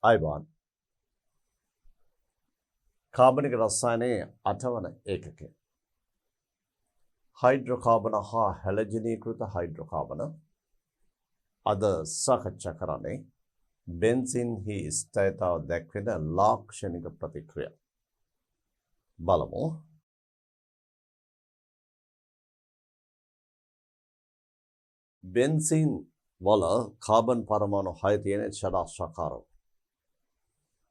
අයිබෝන් කාබනික රසායනයේ 8 වන ඒකකය හයිඩ්‍රෝකාබන හා හැලජනීකృత හයිඩ්‍රෝකාබන අද සාකච්ඡා කරන්නේ බෙන්සින්හි ස්ථායතාව දැක්වෙන ලාක්ෂණික ප්‍රතික්‍රියා බලමු. බෙන්සින් වල කාබන් පරමාණු 6 තියෙන ෂඩාශ්‍රාකාරව.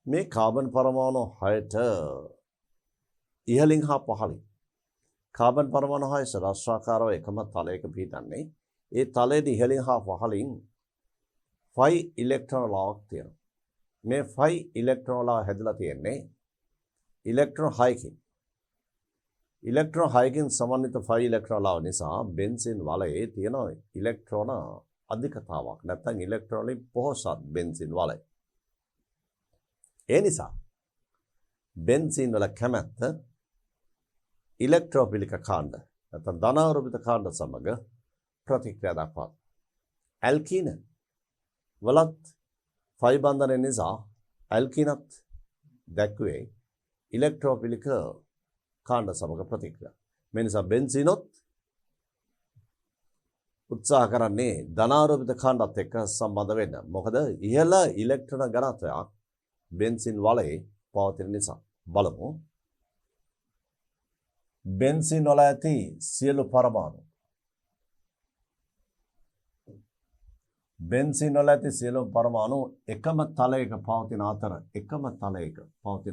මේ කාබන් පරමාණු 6ට ඉහළින් හා පහළින් කාබන් පරමාණු 6 ෂඩාශ්‍රාකාරව එකම තලයක පිහිටන්නේ. ඒ තලයේ ඉහළින් හා පහළින් 5 ඉලෙක්ට්‍රෝන ලාවක් තියෙනවා. මේ 5 ඉලෙක්ට්‍රෝන ලාව හැදලා තියෙන්නේ ඉලෙක්ට්‍රෝන 6කින්. ඉලෙක්ට්‍රෝන 6කින් සමන්විත 5 ඉලෙක්ට්‍රෝන ලාව නිසා බෙන්සින් වලයේ තියෙන ඉලෙක්ට්‍රෝන අධිකතාවක් නැත්නම් ඉලෙක්ට්‍රෝන වලින් පොහොසත් බෙන්සින් වලය. ඒ නිසා බෙන්සින් වල කැමැත්ත ඉලෙක්ට්‍රෝපිලික කාණ්ඩ නැත්නම් ධනාරෝපිත කාණ්ඩ සමග ප්‍රතික්‍රියා දක්වනවා. ඇල්කීන වලත් 5 බන්ධනය නිසා ඇල්කීනත් දැක්වේ ඉලෙක්ට්‍රෝපිලික කාණ්ඩ සමග ප්‍රතික්‍රියා. මේ නිසා බෙන්සිනොත් උත්සාහ කරන්නේ ධනාරෝපිත කාණ්ඩත් එක්ක සම්බන්ධ වෙන්න. මොකද ඉහළ ඉලෙක්ට්‍රෝන ඝනත්වයක් බෙන්සින් වලේ පවතින නිසා. බලමු. බෙන්සින් වල ඇති සියලු පරමාණු එකම තලයක පවතින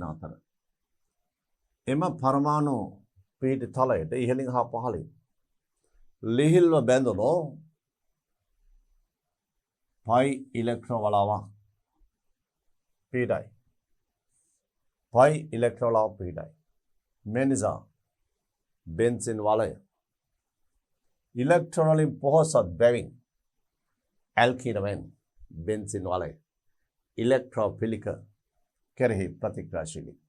අතර එම පරමාණු පිහිටි තලයට ඉහළින් හා පහළින් ලිහිල්ව බැඳුණු 5 ඉලෙක්ට්‍රෝන වලාවක් පිහිටයි. 5 ඉලෙක්ට්‍රෝන වලාවක් පිහිටයි. මේ නිසා බෙන්සින් වලය ඉලෙක්ට්‍රෝන වලින් පොහොසත් බැවින් ඇල්කීන මෙන් බෙන්සින් වලය ඉලෙක්ට්‍රෝෆිලික කෙරෙහි ප්‍රතික්‍රියාශීලී.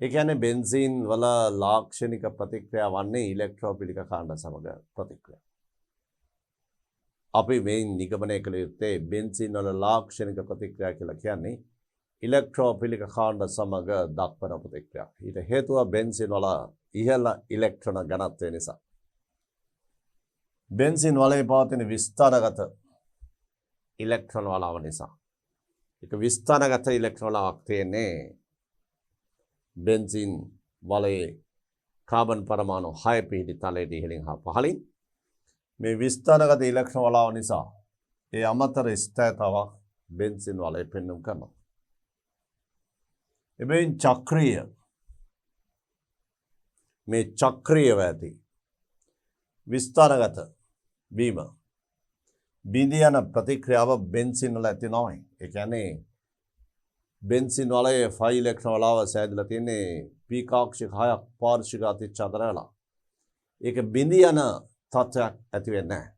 ඒ කියන්නේ බෙන්සින් වල ලාක්ෂණික ප්‍රතික්‍රියා වන්නේ ඉලෙක්ට්‍රෝෆිලික කාණ්ඩ සමග ප්‍රතික්‍රියා. අපි මේ නිගමනය කළ යුත්තේ බෙන්සින් වල ලාක්ෂණික ප්‍රතික්‍රියා කියලා කියන්නේ ඉලෙක්ට්‍රෝෆිලික කාණ්ඩ සමග දක්වන ප්‍රතික්‍රියා. ඊට හේතුව බෙන්සින් වල ඉහළ ඉලෙක්ට්‍රෝන ඝනත්වය නිසා. බෙන්සින් වලේ පවතින විස්තරගත ඉලෙක්ට්‍රෝන වලාව නිසා. ඒක විස්තරගත ඉලෙක්ට්‍රෝන වලාවක් තියෙන්නේ බෙන්සින් වලේ කාබන් පරමාණු 6 පිහිටි තලයේ ඉහළින් හා පහළින්. මේ විස්තරගත ඉලෙක්ට්‍රෝන වලාව නිසා ඒ අමතර ස්ථායතාවක් බෙන්සින් වලේ පෙන්වුම් කරනවා. එබැවින් චක්‍රීයව ඇති විස්තරගත වීම බිඳී යන ප්‍රතික්‍රියාව බෙන්සින් වල ඇති නොවේ. ඒ කියන්නේ බෙන්සින් වලේ 5 ඉලෙක්ට්‍රෝන වලාව සෑදලා තියෙන්නේ p කක්ෂික 6ක් පාර්ශ්වික අතිච්ඡාදන වෙලා. ඒක බිඳී යන තත්ත්වයක් ඇති වෙන්නේ නැහැ.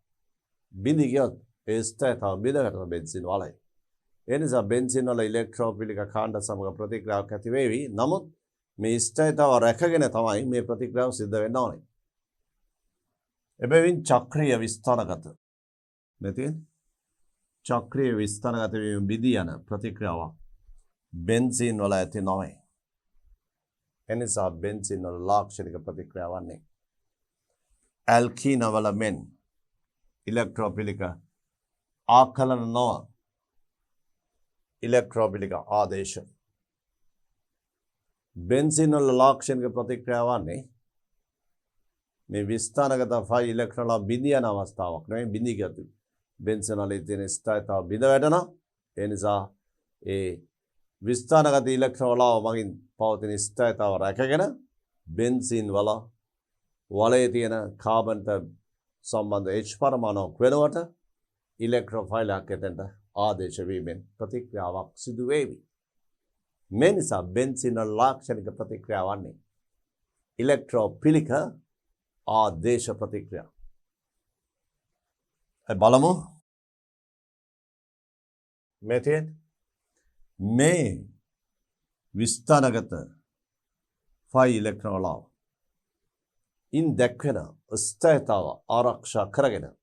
බිඳී ගියොත් ඒ ස්ථායතාව බිඳගන්න බෙන්සින් වලයි. ඒ නිසා බෙන්සින් වල ඉලෙක්ට්‍රෝෆිලික කාණ්ඩ සමග ප්‍රතික්‍රියාවක් ඇති වේවි. නමුත් මේ ස්ථායතාව රැකගෙන තමයි මේ ප්‍රතික්‍රියාව සිද්ධ වෙන්න ඕනේ. එබැවින් චක්‍රීය විස්තරගත වීම බිඳී යන ප්‍රතික්‍රියාවක් බෙන්සින් වල ඇති නොවේ. එනිසා බෙන්සින් වල ලාක්ෂණික ප්‍රතික්‍රියාව වන්නේ ඇල්කීන වල මෙන් ඉලෙක්ට්‍රෝෆිලික ආකලන නොව ඉලෙක්ට්‍රෝෆිලික ආදේශ. බෙන්සින් වල ලාක්ෂණික ප්‍රතික්‍රියාව වන්නේ මේ විස්තරගත 5 ඉලෙක්ට්‍රෝන වල බිඳී යන අවස්ථාවක් නෙවෙයි. බිඳී ගියත් බෙන්සින් වල තියෙන ස්ථායතාව බිඳ වැටෙනවා. ඒ නිසා ඒ විස්තරගත ඉලෙක්ට්‍රෝන වල මගින් පවතින ස්ථායතාව රැකගෙන බෙන්සින් වලේ තියෙන කාබන්ට සම්බන්ධ H පරමාණුවක් වෙනුවට ඉලෙක්ට්‍රෝෆයිලයක් එතෙන්ට ආදේශ වීමෙන් ප්‍රතික්‍රියාවක් සිදු වේවි. මේ නිසා බෙන්සින් වල ලාක්ෂණික ප්‍රතික්‍රියාව වන්නේ ඉලෙක්ට්‍රෝෆිලික ආදේශ ප්‍රතික්‍රියා. බලමු. මේ විස්තරගත 5 ඉලෙක්ට්‍රෝන වලාව ඉන් දැක්වෙන ස්ථායතාව ආරක්ෂා කරගෙන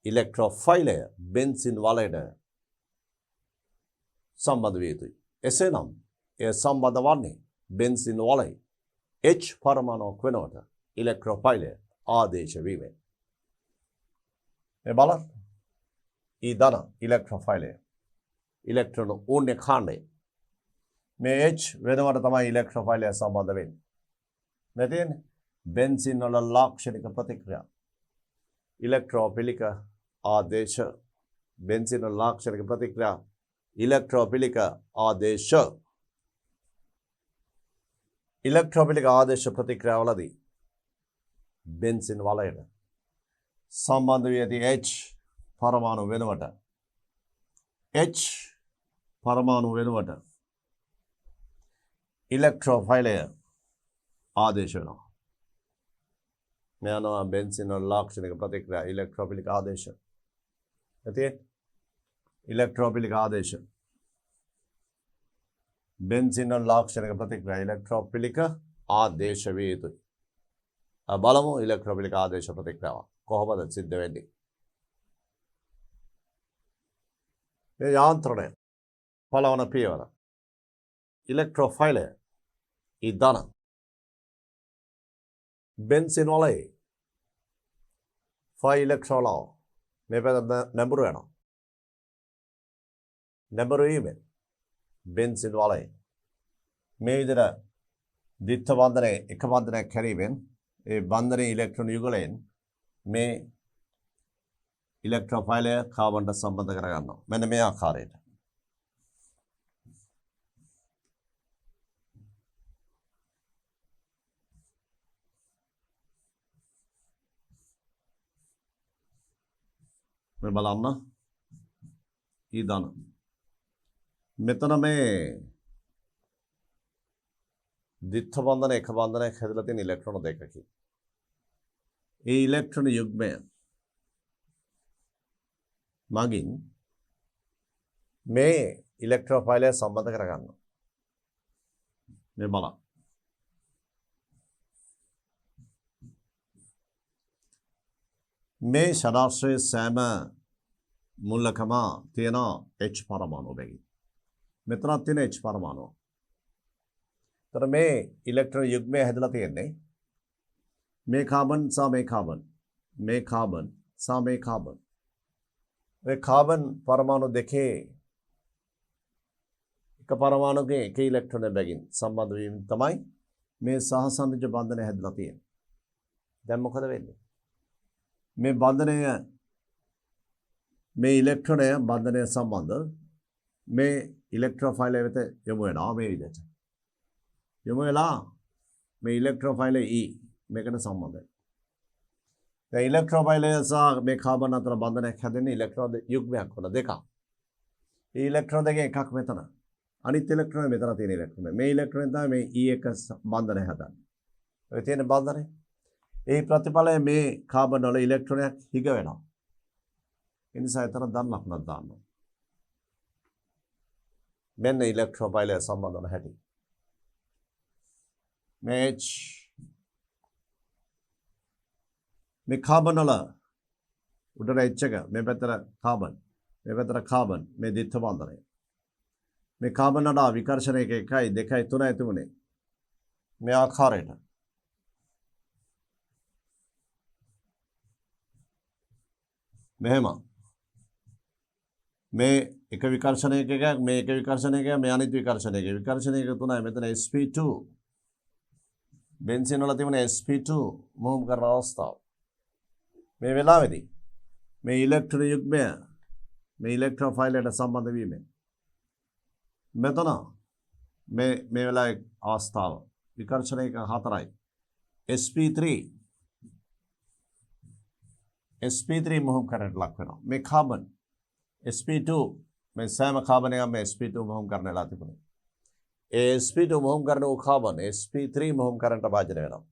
ඉලෙක්ට්‍රෝෆයිලය බෙන්සින් වලයට සම්බන්ධ විය යුතුයි. එසේනම් එය සම්බන්ධ වන්නේ බෙන්සින් වලයි H පරමාණුවක් වෙනවට ඉලෙක්ට්‍රෝෆයිලය ආදේශ වීමෙන්. මේ බලන්න. ඊ ධන ඉලෙක්ට්‍රෝෆයිලය ඉලෙක්ට්‍රෝන ඕනේ කාණ්ඩය මේ H වෙනවට තමයි ඉලෙක්ට්‍රෝෆයිලය සම්බන්ධ වෙන්නේ. මේ තියෙන්නේ බෙන්සින් වල ලාක්ෂණික ප්‍රතික්‍රියා ඉලෙක්ට්‍රෝෆිලික ආදේශ බෙන්සින් වල ලාක්ෂණික ප්‍රතික්‍රියා ඉලෙක්ට්‍රෝෆිලික ආදේශ ඉලෙක්ට්‍රෝෆිලික ආදේශ ප්‍රතික්‍රියාවලදී බෙන්සින් වලයට සම්බන්ධ වී ඇති H පරමාණු වෙනුවට H පරමාණු වෙනුවට ඉලෙක්ට්‍රෝෆයිලය ආදේශ වෙනවා. මේ අනුව බෙන්සින් වල ලාක්ෂණික ප්‍රතික්‍රියා ඉලෙක්ට්‍රෝෆිලික ආදේශ. එතේ ඉලෙක්ට්‍රෝෆිලික ආදේශ බෙන්සින් වල ලාක්ෂණික ප්‍රතික්‍රියා ඉලෙක්ට්‍රෝෆිලික ආදේශ විය යුතුයි. බලමු ඉලෙක්ට්‍රෝෆිලික ආදේශ ප්‍රතික්‍රියාව කොහොමද සිද්ධ වෙන්නේ? මේ යාන්ත්‍රණය පළවන පියවර ඉලෙක්ට්‍රෝෆයිලය ඊ ධන බෙන්සින් වලේ ෆයි ඉලෙක්ට්‍රෝන මේ පැත්ත නැඹුරු වෙනවා. නැඹුරු වීමෙන් බෙන්සින් වලේ මේ විදිහට ද්විත්ව බන්ධනයේ එක බන්ධනයක් හැරීමෙන් ඒ බන්ධනයේ ඉලෙක්ට්‍රෝන යුගලයෙන් මේ ඉලෙක්ට්‍රෝෆයිලය කාබන්ට සම්බන්ධ කරගන්නවා. මෙන්න මේ ආකාරයට. මේ බලන්න ඊ ධන මෙතන මේ ද්විත්ව බන්ධන එක බන්ධනයක් හැදලා තියෙන ඉලෙක්ට්‍රෝන දෙකකි. ඒ ඉලෙක්ට්‍රෝන යුග්මය මගින් මේ ඉලෙක්ට්‍රෝෆයිලය සම්බන්ධ කරගන්නවා. මේ බලන්න. මේ ෂඩාශ්‍රයේ සෑම මුල්ලකම තියෙන H පරමාණු බැගින්. මෙතනත් තියෙන H පරමාණුව. තර මේ ඉලෙක්ට්‍රෝන යුග්මය හැදලා තියෙන්නේ මේ කාබන් සහ මේ කාබන්. මේ කාබන් සහ මේ කාබන්. මේ කාබන් පරමාණු දෙකේ එක පරමාණුකේ එක ඉලෙක්ට්‍රෝන බැගින් සම්බන්ධ වීම තමයි මේ සහසන්නිජ බන්ධනය හැදලා තියෙන්නේ. දැන් මොකද වෙන්නේ? මේ බන්ධනය මේ ඉලෙක්ට්‍රෝනය බන්ධනය සම්බන්ධ මේ ඉලෙක්ට්‍රෝෆයිලය වෙත යොමු වෙනවා මේ විදිහට. යොමු වෙලා මේ ඉලෙක්ට්‍රෝෆයිලය E මේකට සම්බන්ධයි. දැන් ඉලෙක්ට්‍රෝෆයිලය සහ මේ කාබන් අතර බන්ධනයක් හැදෙන්නේ ඉලෙක්ට්‍රෝන යුග්මයක් වල දෙකක්. මේ ඉලෙක්ට්‍රෝන දෙකෙන් එකක් මෙතන. අනිත් ඉලෙක්ට්‍රෝන මෙතන තියෙන ඉලෙක්ට්‍රෝන. මේ ඉලෙක්ට්‍රෝන තමයි මේ E එක බන්ධනය හදන්නේ. ඔය තියෙන බන්ධනය. ඒ ප්‍රතිඵලය මේ කාබන් වල ඉලෙක්ට්‍රෝනයක් හිග වෙනවා. ඒ නිසා එතන ධන ලකුණක් දානවා. මෙන්න ඉලෙක්ට්‍රෝෆයිලය සම්බන්ධ වන හැටි. මේ H මේ කාබන් වල උඩට H එක මේ පැත්තට කාබන් මේ පැත්තට කාබන් මේ ද්විත්ව බන්ධනය. මේ කාබන් වල විකර්ෂණයක 1 2 3 තිබුණේ මේ ආකාරයට. මෙහෙම මේ එක විකර්ෂණයක එකක් මේ එක විකර්ෂණයක මේ අනිත් විකර්ෂණයක විකර්ෂණයක තුනයි මෙතන sp2 බෙන්සින් වල තිබුණ sp2 මොහොම කරන අවස්ථාව. මේ වෙලාවේදී මේ ඉලෙක්ට්‍රෝන යුග්මය මේ ඉලෙක්ට්‍රෝෆයිලයට සම්බන්ධ වීමෙන් මෙතන මේ වෙලාවේ අවස්ථාව විකර්ෂණයක 4යි sp3 මොහොම කරට ලක් වෙනවා. මේ කාබන් sp2 මේ සෑම කාබනයක්ම sp2 මොහොම කරන වෙලා තිබුණේ. ඒ sp2 මොහොම කරන කාබන් sp3 මොහොම කරන්ට භාජනය වෙනවා.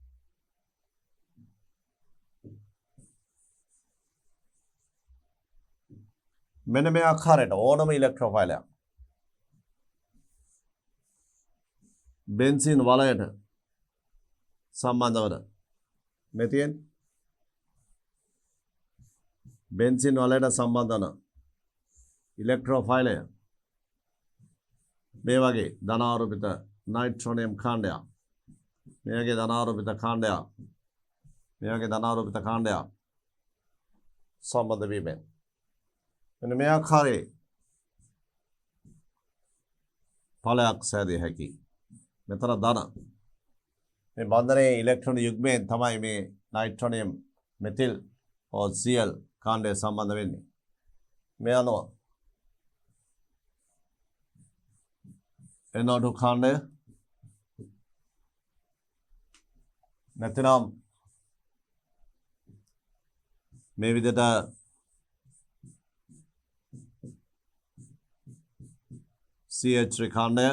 මෙන්න මේ ආකාරයට ඕනම ඉලෙක්ට්‍රෝෆයිලයක් බෙන්සින් වලයට සම්බන්ධ වන මේ තියෙන බෙන්සින් වලයට සම්බන්ධ වන ඉලෙක්ට්‍රෝෆයිලය මේ වගේ ධනාරෝපිත නයිට්‍රෝනියම් කාණ්ඩයක් මේ වගේ ධනාරෝපිත කාණ්ඩයක් මේ වගේ ධනාරෝපිත කාණ්ඩයක් සම්බන්ධ වීමෙන් මෙන්න මේ ආකාරයේ ඵලයක් සෑදිය හැකි. මෙතන ධන මේ බන්ධනයේ ඉලෙක්ට්‍රෝන යුග්මයෙන් තමයි මේ නයිට්‍රෝනියම් මෙතිල් or Cl කාණ්ඩය සම්බන්ධ වෙන්නේ. මේ අනුව NO2 කාණ්ඩය නැතිනම් මේ විදිහට CH3 කාණ්ඩය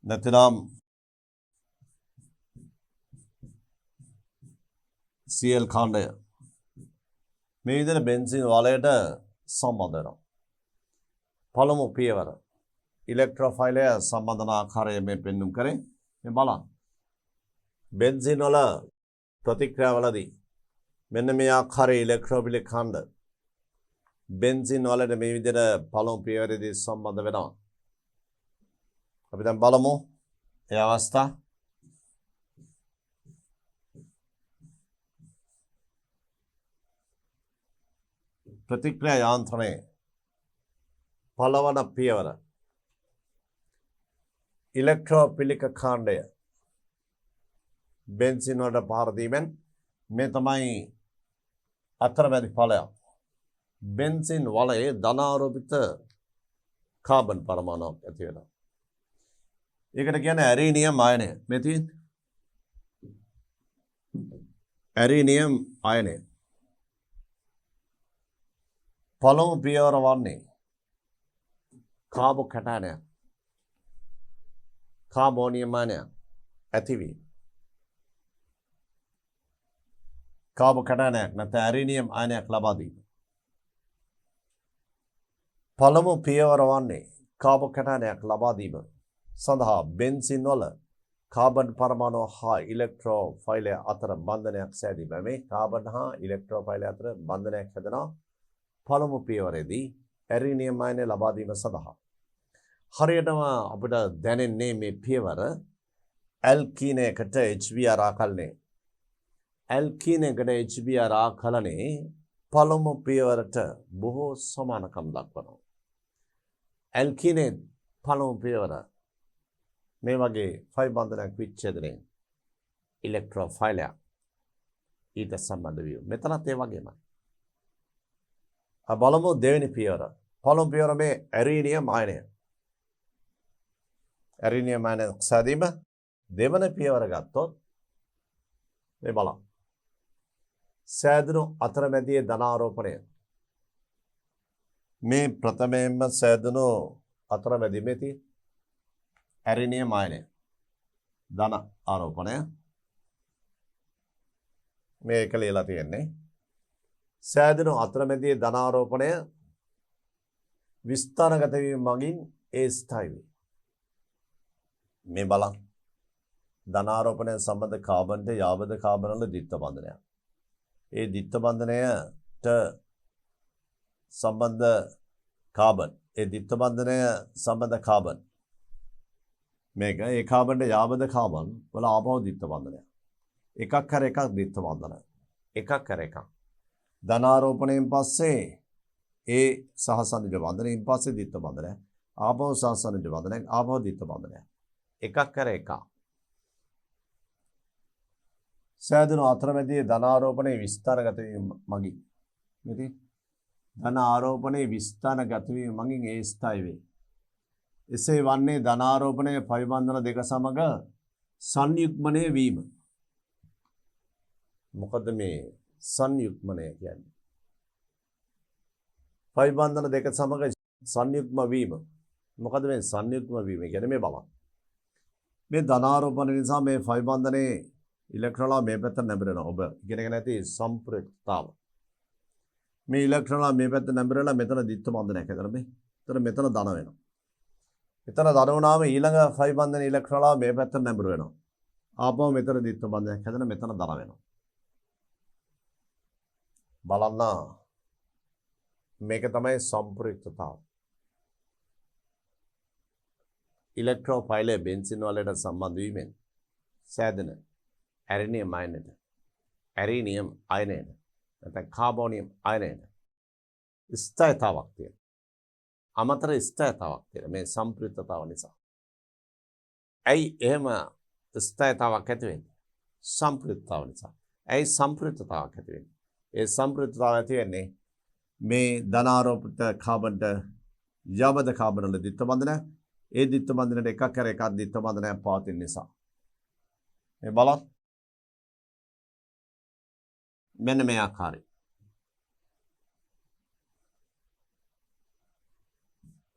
නැතිනම් Cl කාණ්ඩය මේ විදිහට බෙන්සින් වලයට සම්බන්ධ වෙනවා. පළමු පියවර ඉලෙක්ට්‍රෝෆයිලය සම්බන්ධන ආකාරය මේ පෙන්වුම් කරේ. මේ බලන්න. බෙන්සින් වල ප්‍රතික්‍රියාවලදී මෙන්න මේ ආකාරයේ ඉලෙක්ට්‍රෝෆිලික් කාණ්ඩ බෙන්සින් වලට මේ විදිහට පළමු පියවරේදී සම්බන්ධ වෙනවා. අපි දැන් බලමු ඒ අවස්ථා. ප්‍රතික්‍රියා යාන්ත්‍රණයේ පළවන පියවර ඉලෙක්ට්‍රෝෆිලික් කාණ්ඩය බෙන්සින් වලට පහර දීමෙන් මේ තමයි අතරමැදි ඵලයක්. බෙන්සින් වලයේ ධනාරෝපිත කාබන් පරමාණුවක් ඇති වෙනවා. ඒකට කියන්නේ ඇරීනියම් අයනය. මේ තියෙන්නේ ඇරීනියම් අයනය. පළමු පියවර වන්නේ කාබෝ කැටයනයක් කාබෝනියම් අයනයක් ඇතිවීම. කාබෝ කැටයනයක් නැත්නම් ඇරීනියම් අයනයක් ලබා දීම. පළමු පියවර වන්නේ කාබෝ කැටයනයක් ලබා දීම සඳහා බෙන්සින් වල කාබන් පරමාණු හා ඉලෙක්ට්‍රෝෆයිලය අතර බන්ධනයක් සෑදීම. මේ කාබන් හා ඉලෙක්ට්‍රෝෆයිලය අතර බන්ධනයක් හැදෙනවා පළමු පියවරේදී ඇරීනියම් අයනය ලබා දීම සඳහා. හරියටම අපිට දැනෙන්නේ මේ පියවර ඇල්කීනයකට HBr ආකලනය. ඇල්කීනයකට HBr ආකලනයේ පළමු පියවරට බොහෝ සමානකම් දක්වනවා. ඇල්කීනේ පළමු පියවර මේ වගේ ෆයි බන්ධනයක් විච්ඡේදනයෙන් ඉලෙක්ට්‍රෝෆයිලයක් ඊට සම්බන්ධ වීම. මෙතනත් ඒ වගේමයි. බලමු දෙවෙනි පියවර. පළමු පියවර මේ ඇරීනියම් අයනය. ඇරීනියම් අයනය සෑදීම. දෙවන පියවර ගත්තොත් මේ බලන්න. සෑදුණු අතරමැදියේ ධනාරෝපණය. මේ ප්‍රථමයෙන්ම සෑදුණු අතරමැදි මෙති ඇරීනියම් අයනය. ධන ආරෝපණය. මේක ලියලා තියෙන්නේ. සෑදුණු අතරමැදියේ ධනාරෝපණය විස්තරගත වීම මගින් ඒ ස්ථායි වේ. මේ බලන්න. ධනාරෝපණය සම්බන්ධ කාබන්ට යාබද කාබන වල ද්විත්ව බන්ධනයක්. ඒ ද්විත්ව බන්ධනයට සම්බන්ධ කාබන් ඒ ද්විත්ව බන්ධනය සම්බන්ධ කාබන් මේක ඒ කාබන්ට යාබද කාබන් වල ආපහු ද්විත්ව බන්ධනයක්. එකක් කර එකක් ද්විත්ව බන්ධන. එකක් කර එකක්. ධනාරෝපණයෙන් පස්සේ ඒ සහසනිජ බන්ධනයෙන් පස්සේ ද්විත්ව බන්ධනය. ආපහු සහසනිජ බන්ධනයක් ආපහු ද්විත්ව බන්ධනයක්. එකක් කර එකක්. සෑදුණු අතරමැදියේ ධනාරෝපණයේ විස්තරගත වීම මගින් මෙති ධනාරෝපණයේ විස්තරගත වීම මගින් ඒ ස්ථායි වේ. එසේ වන්නේ ධනාරෝපණයේ පරිබන්ධන දෙක සමග සංයුග්මනය වීම. මොකද මේ සංයුග්මනය කියන්නේ? පරිබන්ධන දෙක සමග සංයුග්ම වීම. මොකද මේ සංයුග්ම වීම කියන්නේ? මේ බලන්න. මේ ධනාරෝපණ නිසා මේ පරිබන්ධනයේ ඉලෙක්ට්‍රෝන මේ පැත්තට නැඹරෙනවා. ඔබ ඉගෙනගෙන ඇති සම්ප්‍රයුක්තතාව. මේ ඉලෙක්ට්‍රෝන මේ පැත්තට නැඹරලා මෙතන ද්විත්ව බන්ධනයක් හැදෙනවා මේ. මෙතන ධන වෙනවා. මෙතන ධන වුණාම ඊළඟ ෆයි බන්ධන ඉලෙක්ට්‍රෝන මේ පැත්තට නැඹුරු වෙනවා. ආපහු මෙතන ද්විත්ව බන්ධනයක් හැදෙන මෙතන ධන වෙනවා. බලන්න මේක තමයි සම්ප්‍රයුක්තතාව. ඉලෙක්ට්‍රෝෆයිලය බෙන්සින් වලට සම්බන්ධ වීමෙන් සෑදෙන ඇරිනියම් අයනයට, ඇරීනියම් අයනයට, නැත්නම් කාබෝනියම් අයනයට ස්ථායතාවක් තියෙනවා. අමතර ස්ථායතාවක් තියෙනවා මේ සම්ප්‍රයුක්තතාව නිසා. ඇයි එහෙම ස්ථායතාවක් ඇති වෙන්නේ? සම්ප්‍රයුක්තතාව නිසා. ඇයි සම්ප්‍රයුක්තතාවක් ඇති වෙන්නේ? ඒ සම්ප්‍රයුක්තතාව ඇති වෙන්නේ මේ ධනාරෝපිත කාබන්ට යබද කාබන වල ද්විත්ව බන්ධනය, ඒ ද්විත්ව බන්ධනයට එකක් කර එකක් ද්විත්ව බන්ධනයක් පවතින නිසා. මේ බලන්න. මෙන්න මේ ආකාරයි.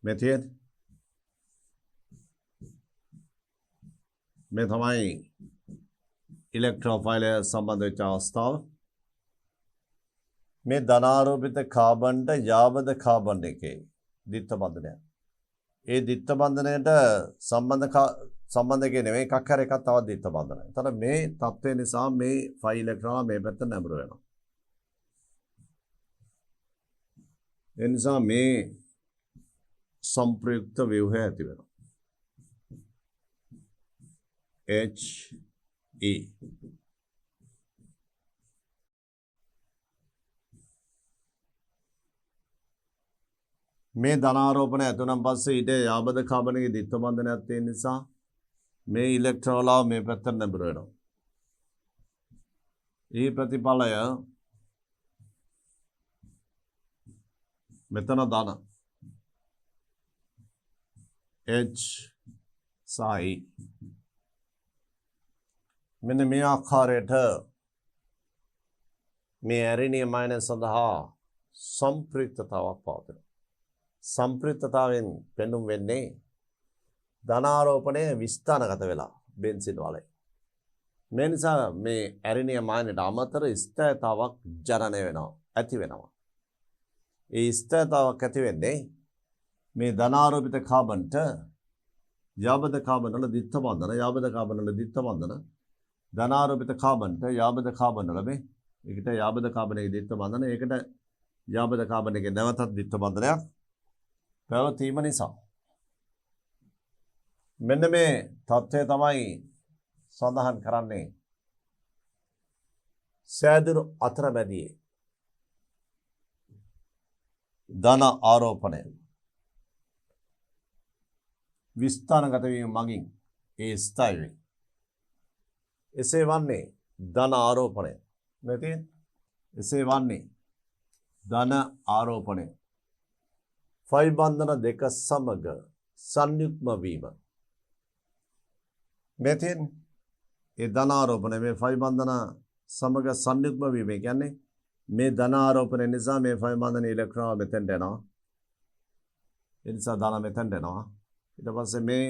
මේ තියෙන්නේ මේ තමයි ඉලෙක්ට්‍රෝෆයිලය සම්බන්ධ වෙච්ච අවස්ථාව. මේ ධනාරෝපිත කාබන්ට යාබද කාබන් එකේ ද්විත්ව බන්ධනය. ඒ ද්විත්ව බන්ධනයට සම්බන්ධකේ නෙමෙයි එකක් හර එකක් තවත් ද්විත්ව බන්ධනය. එතන මේ තත්ත්වය නිසා මේ ෆයි ඉලෙක්ට්‍රෝන මේ පැත්තට නැඹුරු වෙනවා. ඒ නිසා මේ संप्रयुक्त व्यूह ඇති වෙනවා. HE මේ ධනාරෝපණ ඇතුණන් පස්සේ ඊට යාබද කාබනයේ ද්විත්ව බන්ධනයක් තියෙන නිසා මේ ඉලෙක්ට්‍රෝලාව මේ පැත්තට නැඹුරු වෙනවා. මේ ප්‍රතිඵලය මෙතන දාන H සයි මෙන්න මේ ආකාරයට මේ ඇරිනියම් අයන සඳහා සම්ප්‍රයුක්තතාවක් පවතිනවා. සම්ප්‍රයුක්තතාවෙන් පෙන්වුම් වෙන්නේ ධනාරෝපණය විස්ථානගත වෙලා බෙන්සින් වලේ. මේ නිසා මේ ඇරිනියම් අයනට අමතර ස්ථායතාවක් ජනනය වෙනවා, ඇති වෙනවා. ඒ ස්ථායතාවක් ඇති වෙන්නේ මේ ධනාරෝපිත කාබන්ට යාබද කාබන වල ද්විත්ව බන්ධන, යාබද කාබන වල ද්විත්ව බන්ධන, ධනාරෝපිත කාබන්ට යාබද කාබන වල මේ ඒකට යාබද කාබනයේ ද්විත්ව බන්ධන, ඒකට යාබද කාබනයේ නැවතත් ද්විත්ව බන්ධනයක් පැවතීම නිසා මෙන්න මේ තත්ත්වය තමයි සඳහන් කරන්නේ සෑදුණු අතරමැදියේ ධන ආරෝපණය විස්ථානගත වීම මගින් ඒ ස්ථායි වේ. එසේ වන්නේ ධන ආරෝපණය. නැති එසේ වන්නේ ධන ආරෝපණය. ෆයි බන්ධන දෙක සමග සංයුක්ම වීම. මෙතෙන් ඒ ධන ආරෝපණය මේ ෆයි බන්ධන සමග සංයුක්ම වීම කියන්නේ මේ ධන ආරෝපණය නිසා මේ ෆයි බන්ධන ඉලෙක්ට්‍රෝන මෙතෙන්ට එනවා. ඒ නිසා ධන මෙතෙන්ට එනවා. ඊට පස්සේ මේ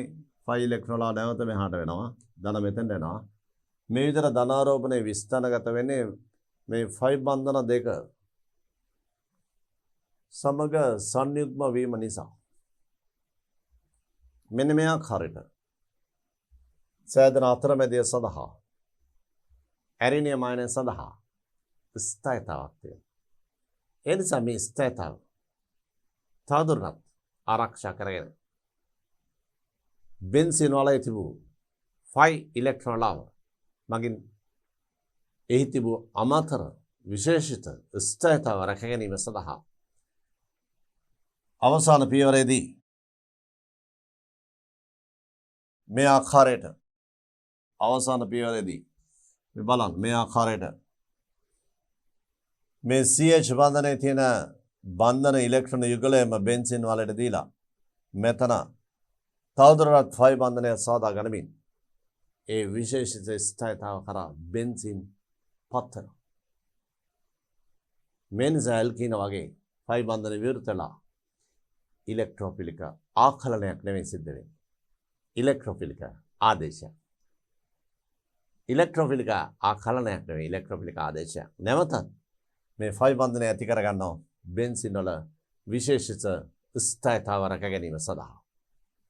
ෆයි ඉලෙක්ට්‍රෝන නැවත මෙහාට වෙනවා. ධන මෙතෙන්ට එනවා. මේ විතර ධනාරෝපණය විස්ථානගත වෙන්නේ මේ ෆයි බන්ධන දෙක සමග සංයුක්ම වීම නිසා. මෙන්න මේ ආකාරයට සෑදෙන අතරමැදිය සඳහා ඇරිනියම් අයන සඳහා ස්ථායතාවක් තියෙනවා. ඒ නිසා මේ ස්ථායතාව තවදුරටත් ආරක්ෂා කරගෙන බෙන්සින් වලේ තිබූ ෆයි ඉලෙක්ට්‍රෝලාව මගින් එහි තිබූ අමතර විශේෂිත ස්ථායතාව රැක ගැනීම සඳහා අවසාන පියවරේදී මේ ආකාරයට අවසාන පියවරේදී මේ බලන්න මේ ආකාරයට මේ CH බන්ධනයේ තියෙන බන්ධන ඉලෙක්ට්‍රෝන යුගලයම බෙන්සින් වලට දීලා මෙතන තවදුරටත් ෆයි බන්ධනය සාදා ගනිමින් ඒ විශේෂිත ස්ථායතාව කරා බෙන්සින් පත් වෙනවා. මේ නිසා ඇල්කීන වගේ ෆයි බන්ධන විවෘත වෙලා ඉලෙක්ට්‍රෝෆිලික ආකලනයක් නෙවෙයි සිද්ධ වෙන්නේ. ඉලෙක්ට්‍රෝෆිලික ආදේශයක්. ඉලෙක්ට්‍රෝෆිලික ආකලනයක් නෙවෙයි ඉලෙක්ට්‍රෝෆිලික ආදේශයක්. නැවතත් මේ ෆයි බන්ධනය ඇති කර ගන්නවා බෙන්සින් වල විශේෂිත ස්ථායතාව රැක ගැනීම සඳහා.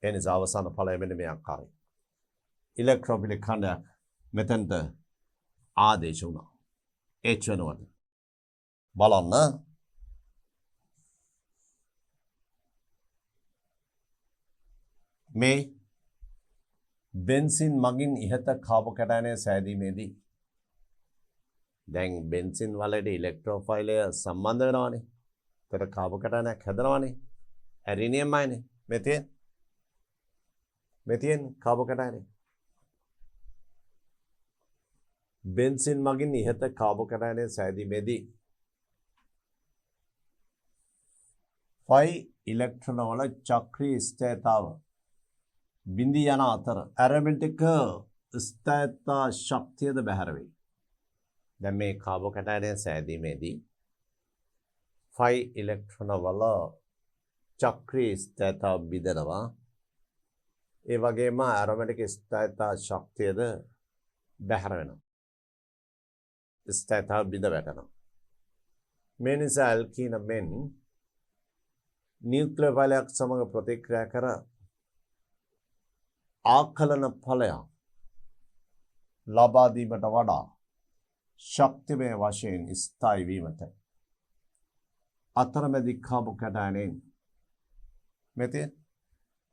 ඒ නිසා අවසාන ඵලය මෙන්න මේ ආකාරයි. ඉලෙක්ට්‍රෝෆිලික් ඛණ්ඩයක් මෙතෙන්ට ආදේශ වුණා. H වෙනවට බලන්න මේ බෙන්සින් මගින් ඉහත කාබෝකැටයනය සෑදීමේදී දැන් බෙන්සින් වලට ඉලෙක්ට්‍රෝෆයිලය සම්බන්ධ වෙනවානේ. එතකොට කාබෝකැටයනයක් හැදෙනවානේ. ඇරිනියම් අයනේ. මෙතියෙන් කාබෝකැටයනය. බෙන්සින් මගින් ඉහත කාබෝකැටයනය සෑදීමේදී 5 ඉලෙක්ට්‍රෝන වල චක්‍රීය ස්ථිරතාව බිඳී යන අතර ඇරොමැටික් ස්ථිරතා ශක්තියද බැහැර වෙයි. දැන් මේ කාබෝකැටයනය සෑදීමේදී 5 ඉලෙක්ට්‍රෝන වල චක්‍රීය ස්ථිරතාව බිඳෙනවා. ඒ වගේම ඇරොමැටික් ස්ථිරතා ශක්තියද බැහැර වෙනවා. ස්ථිරතාව බිඳ වැටෙනවා. මේ නිසා ඇල්කීන මෙන් නියුක්ලියර් ඵලයක් සමග ප්‍රතික්‍රියා කර ආකලන ඵලයක් ලබා දීමට වඩා ශක්තිමය වශයෙන් ස්ථායී වීමට අතරමැදි කාබෝකැටයනෙන් මෙතේ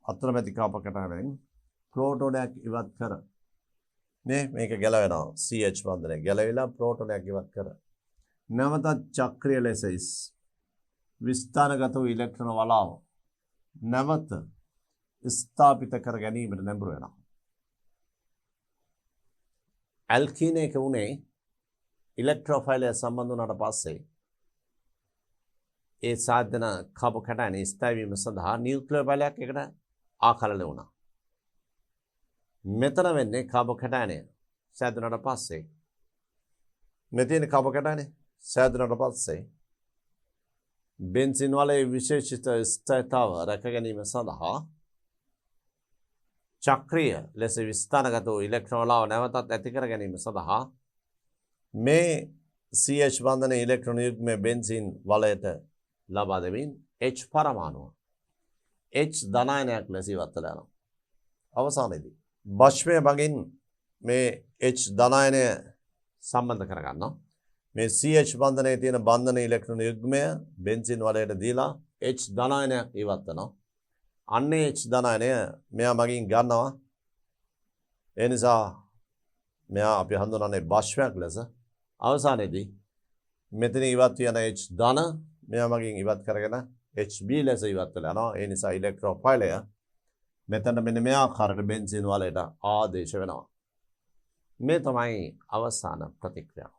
අතරමැදි කාබෝකැටයනෙන් ප්‍රෝටෝනයක් ඉවත් කර මේක ගැලවෙනවා CH බන්ධනය ගැලවිලා ප්‍රෝටෝනයක් ඉවත් කර නැවතත් චක්‍රීය ලෙස විස්ථානගත වූ ඉලෙක්ට්‍රෝන වලාව නැවත ස්ථාපිත කර ගැනීමට නැඹුරු වෙනවා. ඇල්කීන එක උනේ ඉලෙක්ට්‍රෝෆයිලය සම්බන්ධ වුණාට පස්සේ ඒ සාධන කාබෝකැටයන ස්ථායී වීම සඳහා නියුක්ලියර් ඵලයක් එකට ආකලනය වුණා. මෙතන වෙන්නේ කාබෝකැටයනය සෑදුනට පස්සේ මෙතන කාබෝකැටයනය සෑදුනට පස්සේ බෙන්සින් වලේ විශේෂිත ස්ථිරතාව රැක ගැනීම සඳහා චක්‍රීය ලෙස විස්ථානගත වූ ඉලෙක්ට්‍රෝන වලාව නැවතත් ඇති කර ගැනීම සඳහා මේ CH බන්ධන ඉලෙක්ට්‍රෝන යුග්මය බෙන්සින් වලයට ලබා දෙමින් H පරමාණුව H ධනායනයක් ලෙස ඉවත් වෙලා යනවා. අවසානයේදී භස්මය මගින් මේ H ධනායනය සම්බන්ධ කරගන්නවා. මේ CH බන්ධනයේ තියෙන බන්ධන ඉලෙක්ට්‍රෝන යුග්මය බෙන්සින් වලයට දීලා H ධනායනයක් ඉවත් වෙනවා. අන්නේ H ධනායනය මෙයා මගින් ගන්නවා. ඒ නිසා මෙයා අපි හඳුනන්නේ භස්මයක් ලෙස. අවසානයේදී මෙතන ඉවත් වෙන H ධන මෙයා මගින් ඉවත් කරගෙන HB ලෙස ඉවත් වෙලා යනවා. ඒ නිසා ඉලෙක්ට්‍රෝෆයිලය මෙතන මෙන්න මේ ආකාරයට බෙන්සින් වලට ආදේශ වෙනවා. මේ තමයි අවසාන ප්‍රතික්‍රියාව.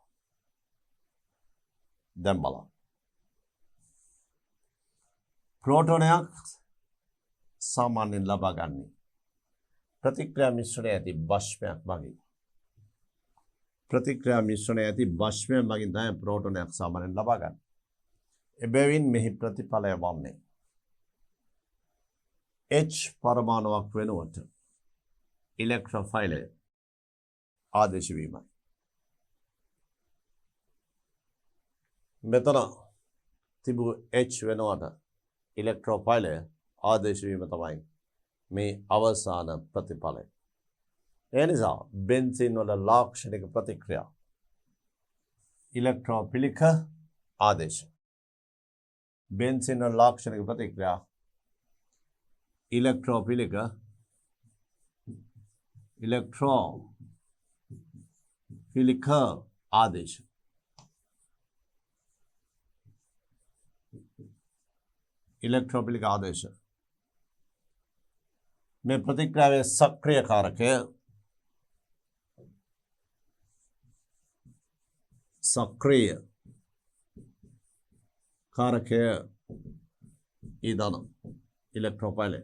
දැන් බලන්න. ප්‍රෝටෝනයක් සාමාන්‍යයෙන් ලබා ගන්නේ ප්‍රතික්‍රියා මිශ්‍රණය ඇති භස්මයක් මගින්. ප්‍රතික්‍රියා මිශ්‍රණය ඇති භස්මයක් මගින් තමයි ප්‍රෝටෝනයක් සාමාන්‍යයෙන් ලබා ගන්නේ. එබැවින් මෙහි ප්‍රතිඵලය වන්නේ H පරමාණුවක් වෙනුවට ඉලෙක්ට්‍රෝෆයිලය ආදේශ වීමයි. මෙතන තිබූ H වෙනුවට ඉලෙක්ට්‍රෝෆයිලය ආදේශ වීම තමයි මේ අවසාන ප්‍රතිඵලය. ඒ නිසා බෙන්සින් වල ලාක්ෂණික ප්‍රතික්‍රියා ඉලෙක්ට්‍රෝෆිලික ආදේශ. බෙන්සින් වල ලාක්ෂණික ප්‍රතික්‍රියා इलेक्ट्रोफिलिक आदेश इलेक्ट्रोफिलिक आदेश में प्रतिक्रिया सक्रिय कारक है. सक्रिय कारक है इधर इलेक्ट्रोफाइल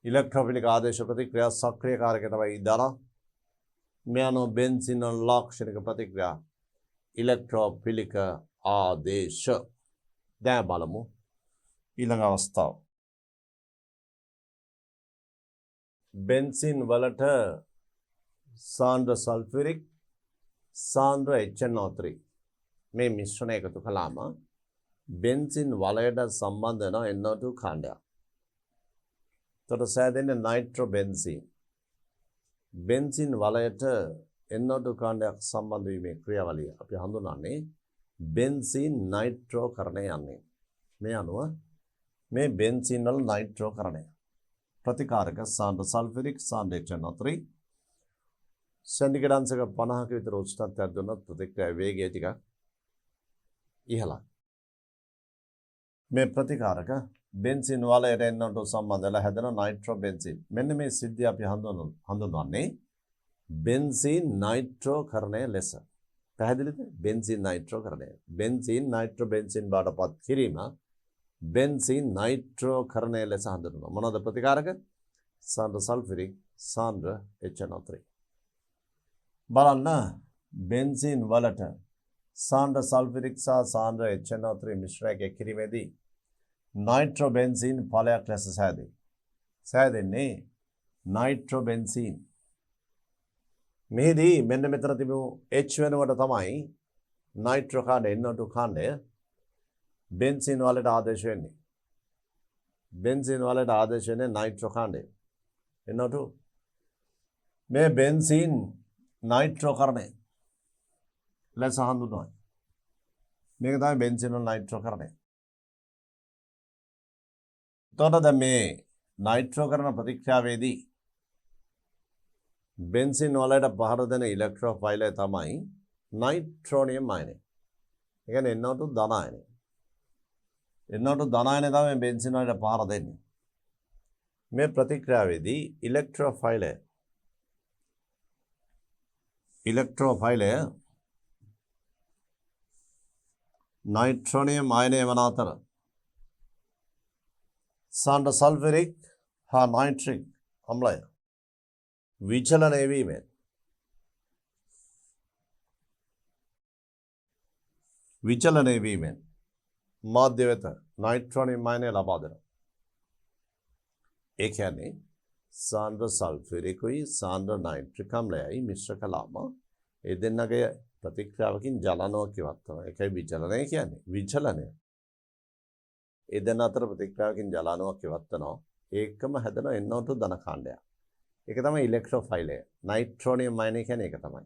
इलेक्ट्रोफिलिक आदेश प्रतिक्रिया सक्रिय कारक इधर मेनो बेंजीन लाक्षणिक प्रतिक्रिया इलेक्ट्रोफिलिक आदेश दयाबलमु ඊළඟ අවස්ථාව බෙන්සින් වලට සාන්ද්‍ර සල්ෆියරික් සාන්ද්‍ර HNO3 මේ මිශ්‍රණය එකතු කළාම බෙන්සින් වලයට සම්බන්ධ වෙන NO2 කාණ්ඩයක්. එතකොට සෑදෙන්නේ නයිට්‍රෝබෙන්සීන්. බෙන්සින් වලයට NO2 කාණ්ඩයක් සම්බන්ධ වීමේ ක්‍රියාවලිය අපි හඳුනන්නේ බෙන්සින් නයිට්‍රෝකරණය යන්නේ. මේ අනුව මේ බෙන්සින් වල නයිට්‍රෝකරණය ප්‍රතිකාරක සාන්ද්‍ර සල්ෆරික් සාන්ද්‍ර HNO3 සෙන්ටිග්‍රේඩ් අංශක 50ක විතර උෂ්ණත්වයක් දුන්නොත් ප්‍රතික්‍රියා වේගය ටිකක් ඉහළයි. මේ ප්‍රතිකාරක බෙන්සින් වලයට එන්නට සම්බන්ධ වෙලා හැදෙන නයිට්‍රෝ බෙන්සින්. මෙන්න මේ සිද්ධිය අපි හඳුන්වන්නේ බෙන්සින් නයිට්‍රෝකරණය ලෙස. පැහැදිලිද? බෙන්සින් නයිට්‍රෝකරණය. බෙන්සින් නයිට්‍රෝ බෙන්සින් බාටපත් කිරීම බෙන්සින් නයිට්‍රෝකරණය ලෙස හඳුන්වනවා. මොනවාද ප්‍රතිකාරක? සාන්ද්‍ර සල්ෆරික් සාන්ද්‍ර HNO3. බලන්න බෙන්සින් වලට සාන්ද්‍ර සල්ෆරික් සහ සාන්ද්‍ර HNO3 මිශ්‍රණයක් කිරීමේදී නයිට්‍රෝබෙන්සින් ඵලයක් ලෙස සෑදෙන්නේ නයිට්‍රෝබෙන්සින්. මෙහිදී මෙන්න මෙතන තිබු H වෙනුවට තමයි නයිට්‍රෝ කාණ්ඩය NO2 කාණ්ඩය බෙන්සින් වලට ආදේශ වෙන්නේ. බෙන්සින් වලට ආදේශ වෙන්නේ නයිට්‍රෝ කාණ්ඩය NO2. මේ බෙන්සින් නයිට්‍රෝකරණය ලෙස හඳුන්වනවා. මේක තමයි බෙන්සින් වල නයිට්‍රෝකරණය. එතකොට දැන් මේ නයිට්‍රෝකරණ ප්‍රතික්‍රියාවේදී බෙන්සින් වලට පහර දෙන ඉලෙක්ට්‍රෝෆයිලය තමයි නයිට්‍රෝනියම් අයනය. ඒ කියන්නේ NO2 ධන අයනය. NO2 ධන අයනය තමයි බෙන්සින් වලට පහර දෙන්නේ. මේ ප්‍රතික්‍රියාවේදී ඉලෙක්ට්‍රෝෆයිලය නයිට්‍රෝනියම් අයනය වන අතර සාන්ද්‍ර සල්ෆරික් හා නයිට්‍රික් අම්ලය විචලනය වීමෙන් මාධ්‍ය වෙත නයිට්‍රෝනියම් අයනය ලබා දෙනවා. ඒ කියන්නේ සාන්ද්‍ර සල්ෆරිකුයි සාන්ද්‍ර නයිට්‍රික් අම්ලයයි මිශ්‍ර කළාම ඒ දෙන්නගේ ප්‍රතික්‍රියාවකින් ජලනයක් ඉවත් වෙනවා. ඒකයි විචලනය කියන්නේ. විචලනය. ඒ දෙන්න අතර ප්‍රතික්‍රියාවකින් ජලනයක් ඉවත් වෙනවා. ඒකම හැදෙන NO2 ධන කාණ්ඩයක්. ඒක තමයි ඉලෙක්ට්‍රෝෆයිලය. නයිට්‍රෝනියම් අයනය කියන්නේ ඒක තමයි.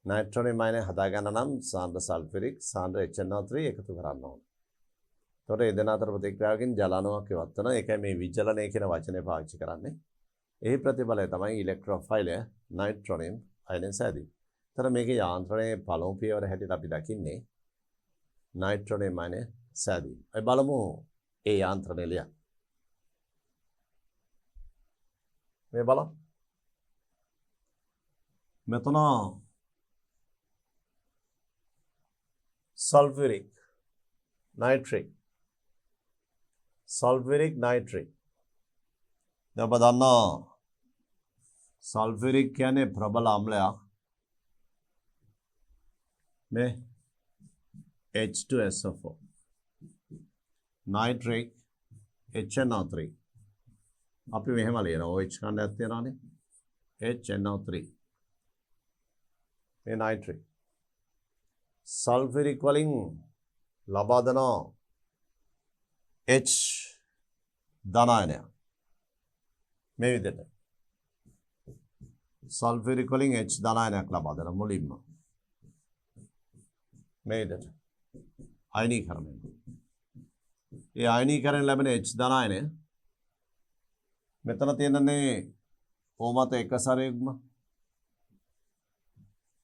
නයිට්‍රෝනියම් අයනය හදා ගන්න නම් සාන්ද්‍ර සල්ෆරික් සාන්ද්‍ර HNO3 එකතු කරන්න ඕනේ. එතකොට ඒ දෙන්න අතර ප්‍රතික්‍රියාවකින් ජලනයක් ඉවත් වෙනවා. ඒකයි මේ විචලනය කියන වචනේ පාවිච්චි කරන්නේ. එහි ප්‍රතිඵලය තමයි ඉලෙක්ට්‍රෝෆයිලය නයිට්‍රෝනියම් අයනය සෑදීම. එතන මේකේ යාන්ත්‍රණයේ පළමු පියවර හැටියට අපි දකින්නේ නයිට්‍රෝනියම් අයනය සෑදීම. අපි බලමු ඒ යාන්ත්‍රණය ලියන්න. මේ බලන්න. මෙතන සල්ෆරික් නයිට්‍රික් දැන් ඔබ දන්නවා සල්ෆරික් කියන්නේ ප්‍රබල අම්ලයක්. මේ H2SO4 නයිට්‍රික් HNO3 අපි මෙහෙම ලියනවා. OH කාණ්ඩයක් තියෙනවානේ HNO3 මේ නයිට්‍රික් සල්ෆරික් වලින් ලබා දෙන H ධන අයනයක් මේ විදිහට සල්ෆරික් වලින් H ධන අයනයක් ලබා දෙන මුලින්ම මේ විදිහට අයනීකරණය. ඒ අයනීකරණය ලැබෙන H ධන අයනය මෙතන තියෙනනේ O මත එක සැරයක්ම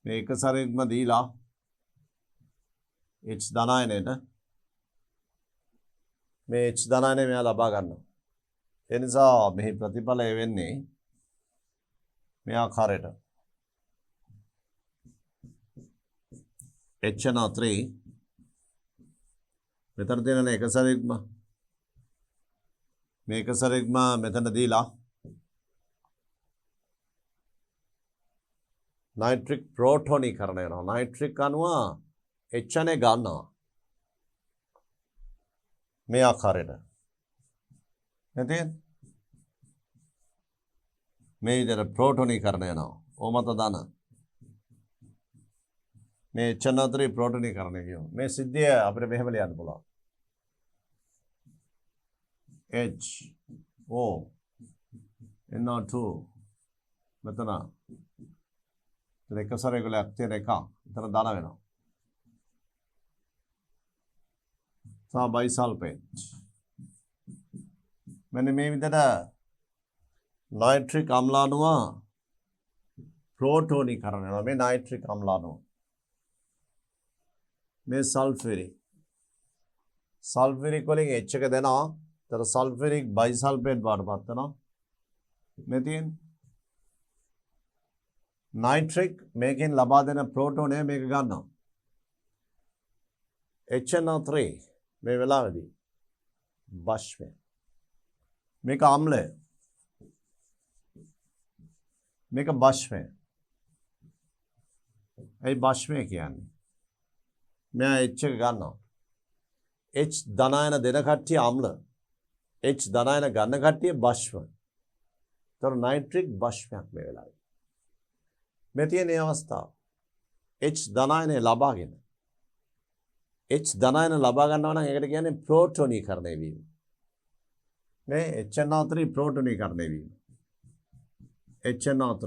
මේ එක සැරයක්ම දීලා H ධන අයනයට මේ H ධන අයනය මෙයා ලබා ගන්නවා. ඒ නිසා මෙහි ප්‍රතිඵලය වෙන්නේ මේ ආකාරයට HNO3 මෙතන තියෙන එක සැරයක්ම මේ එක සැරයක්ම මෙතන දීලා නයිට්‍රික් ප්‍රෝටෝනීකරණය වෙනවා. නයිට්‍රික් අණුව H අණය ගන්නවා මේ ආකාරයට. නේද? මේ විදිහට ප්‍රෝටෝනීකරණය වෙනවා. ඕමත දාන මේ HNO3 ප්‍රෝටෝනීකරණය කියමු. මේ සිද්ධිය අපිට මෙහෙම ලියන්න පුළුවන්. HO NO2 මෙතන එක සැරයකට තියෙන එක එතන දාන වෙනවා. බයිසල්ෆේට් මෙන්න මේ විදිහට नाइट्रिक අම්ලානුව ප්‍රෝටෝනීකරණය වෙනවා. මේ नाइट्रिक අම්ලානුව මේ සල්ෆරික් වලින් H එක දෙනවා. තර සල්ෆරික් බයිසල්ෆේට් බවටපත් වෙනවා. මේ තියෙන नाइट्रिक මේකෙන් ලබා දෙන ප්‍රෝටෝනය මේක ගන්නවා. HNO3 මේ වෙලාවේදී බෂ්පය. මේක අම්ලය. මේක බෂ්පය. ඒ බෂ්පය කියන්නේ මෙයා H එක ගන්නවා. H ධනායන දෙන කට්ටිය අම්ල. H ධනායන ගන්න කට්ටිය බෂ්ප. තර नाइट्रिक බෂ්පයක් මේ වෙලාවේ. මේ තියෙන අවස්ථාව H ධනායනය ලබාගෙන H ධනායන ලබා ගන්නවා නම් ඒකට කියන්නේ ප්‍රෝටෝනීකරණය වීම. මේ HNO3 ප්‍රෝටෝනීකරණය වීම. HNO3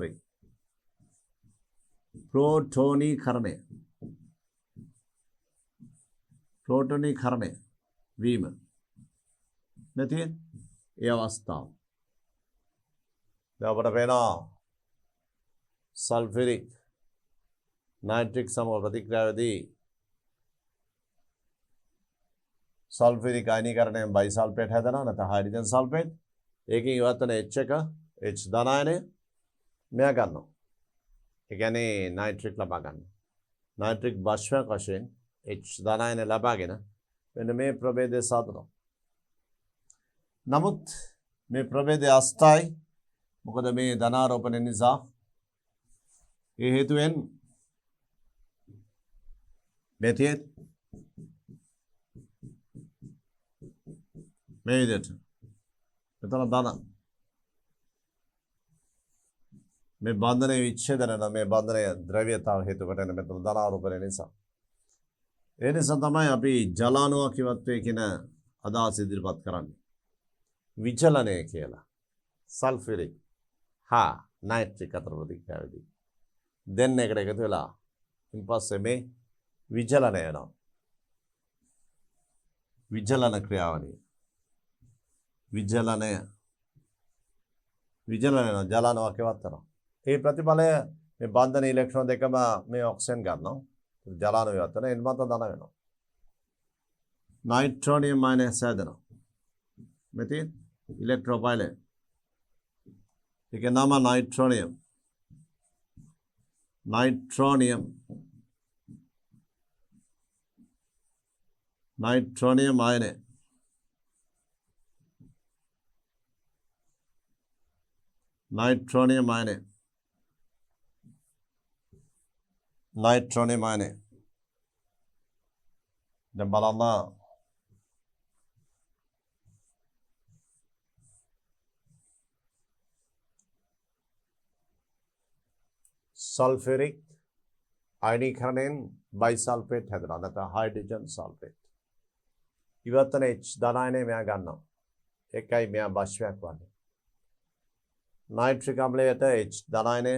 ප්‍රෝටෝනීකරණය වීම. මේ තියෙන ඒ අවස්ථාව. දැන් අපට පේනවා සල්ෆරික් नाइट्रिक සමග ප්‍රතික්‍රියාවේදී सल्फ्यूरिक आयनीकरण बाइसल्फेट है ना हाइड्रोजन सल्फेट एक इवत H එක H ධනායනය මෙයා ගන්නවා. ඒ කියන්නේ नाइट्रिक ලබා ගන්න. नाइट्रिक බෂ්පයක් වශයෙන් H ධනායනය ලබාගෙන මෙන්න මේ ප්‍රභේදය සාදනවා. නමුත් මේ ප්‍රභේදය අස්ථායි. මොකද මේ ධනාරෝපණය නිසා ඒ හේතුවෙන් මේ තියෙන මේ විදිහට මෙතන දාන මේ බන්ධනයේ විච්ඡේදන මේ බන්ධනය ද්‍රව්‍යතාව හේතු කොටගෙන මෙතන ධනාරෝපණය නිසා ඒ නිසා තමයි අපි ජලාණුව කිවත්වේ කියන අදහස ඉදිරිපත් කරන්නේ විචලනය කියලා සල්ෆරික් හා नाइट्रिक අතර ප්‍රතික්‍රියාවේදී දෙන්න එකට එකතු වෙලා ඉන්පස්සේ මේ විචලනය වෙනවා විචලන ක්‍රියාවලිය විචලනය ජලාණුවක් ඉවත්නවා. ඒ ප්‍රතිඵලය මේ බන්ධන ඉලෙක්ට්‍රෝන දෙකම මේ ඔක්සිජන් ගන්නවා. ජලාණුව ඉවත්වන එන්මත ධන වෙනවා. नाइट्रोनियम माइनस හැදෙනවා. මෙතන ඉලෙක්ට්‍රෝපයිලය. ඒකේ නම nitronium. Nitronium ion nitronium ion දැන් බලන්න सल्फ्यूरिक आयनीकरणයෙන් बाइसल्फेट හැදෙනවා නැත්නම් हाइड्रोजन सल्फेट ඉවතන H ධනායනය මෙයා ගන්නවා ඒකයි මෙයා බෂ්පයක් වන්නේ नाइट्रिक අම්ලයට H ධනායනය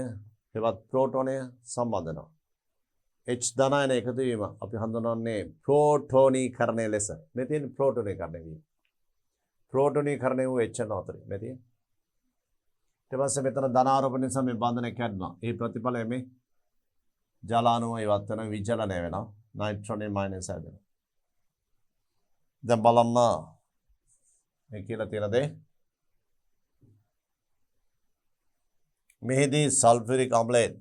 හෙවත් ප්‍රෝටෝනය සම්බන්ධ වෙනවා H ධනායන එකතු වීම අපි හඳුන්වන්නේ ප්‍රෝටෝනීකරණය ලෙස මේ තියෙන ප්‍රෝටෝනීකරණය වීම ප්‍රෝටෝනීකරණය වූ HNO3 මේ තියෙන ඊට පස්සේ මෙතන ධනාරෝපණ නිසා මේ බන්ධනය කැඩෙනවා ඒ ප්‍රතිඵලය මේ ජලාණුව ඉවත් වෙන විචලනය වෙනවා नाइट्रोनियम माइनस හැදෙනවා දැන් බලන්න මේ කියලා තියෙන දේ මෙහිදී සල්ෆරික් අම්ලයෙන්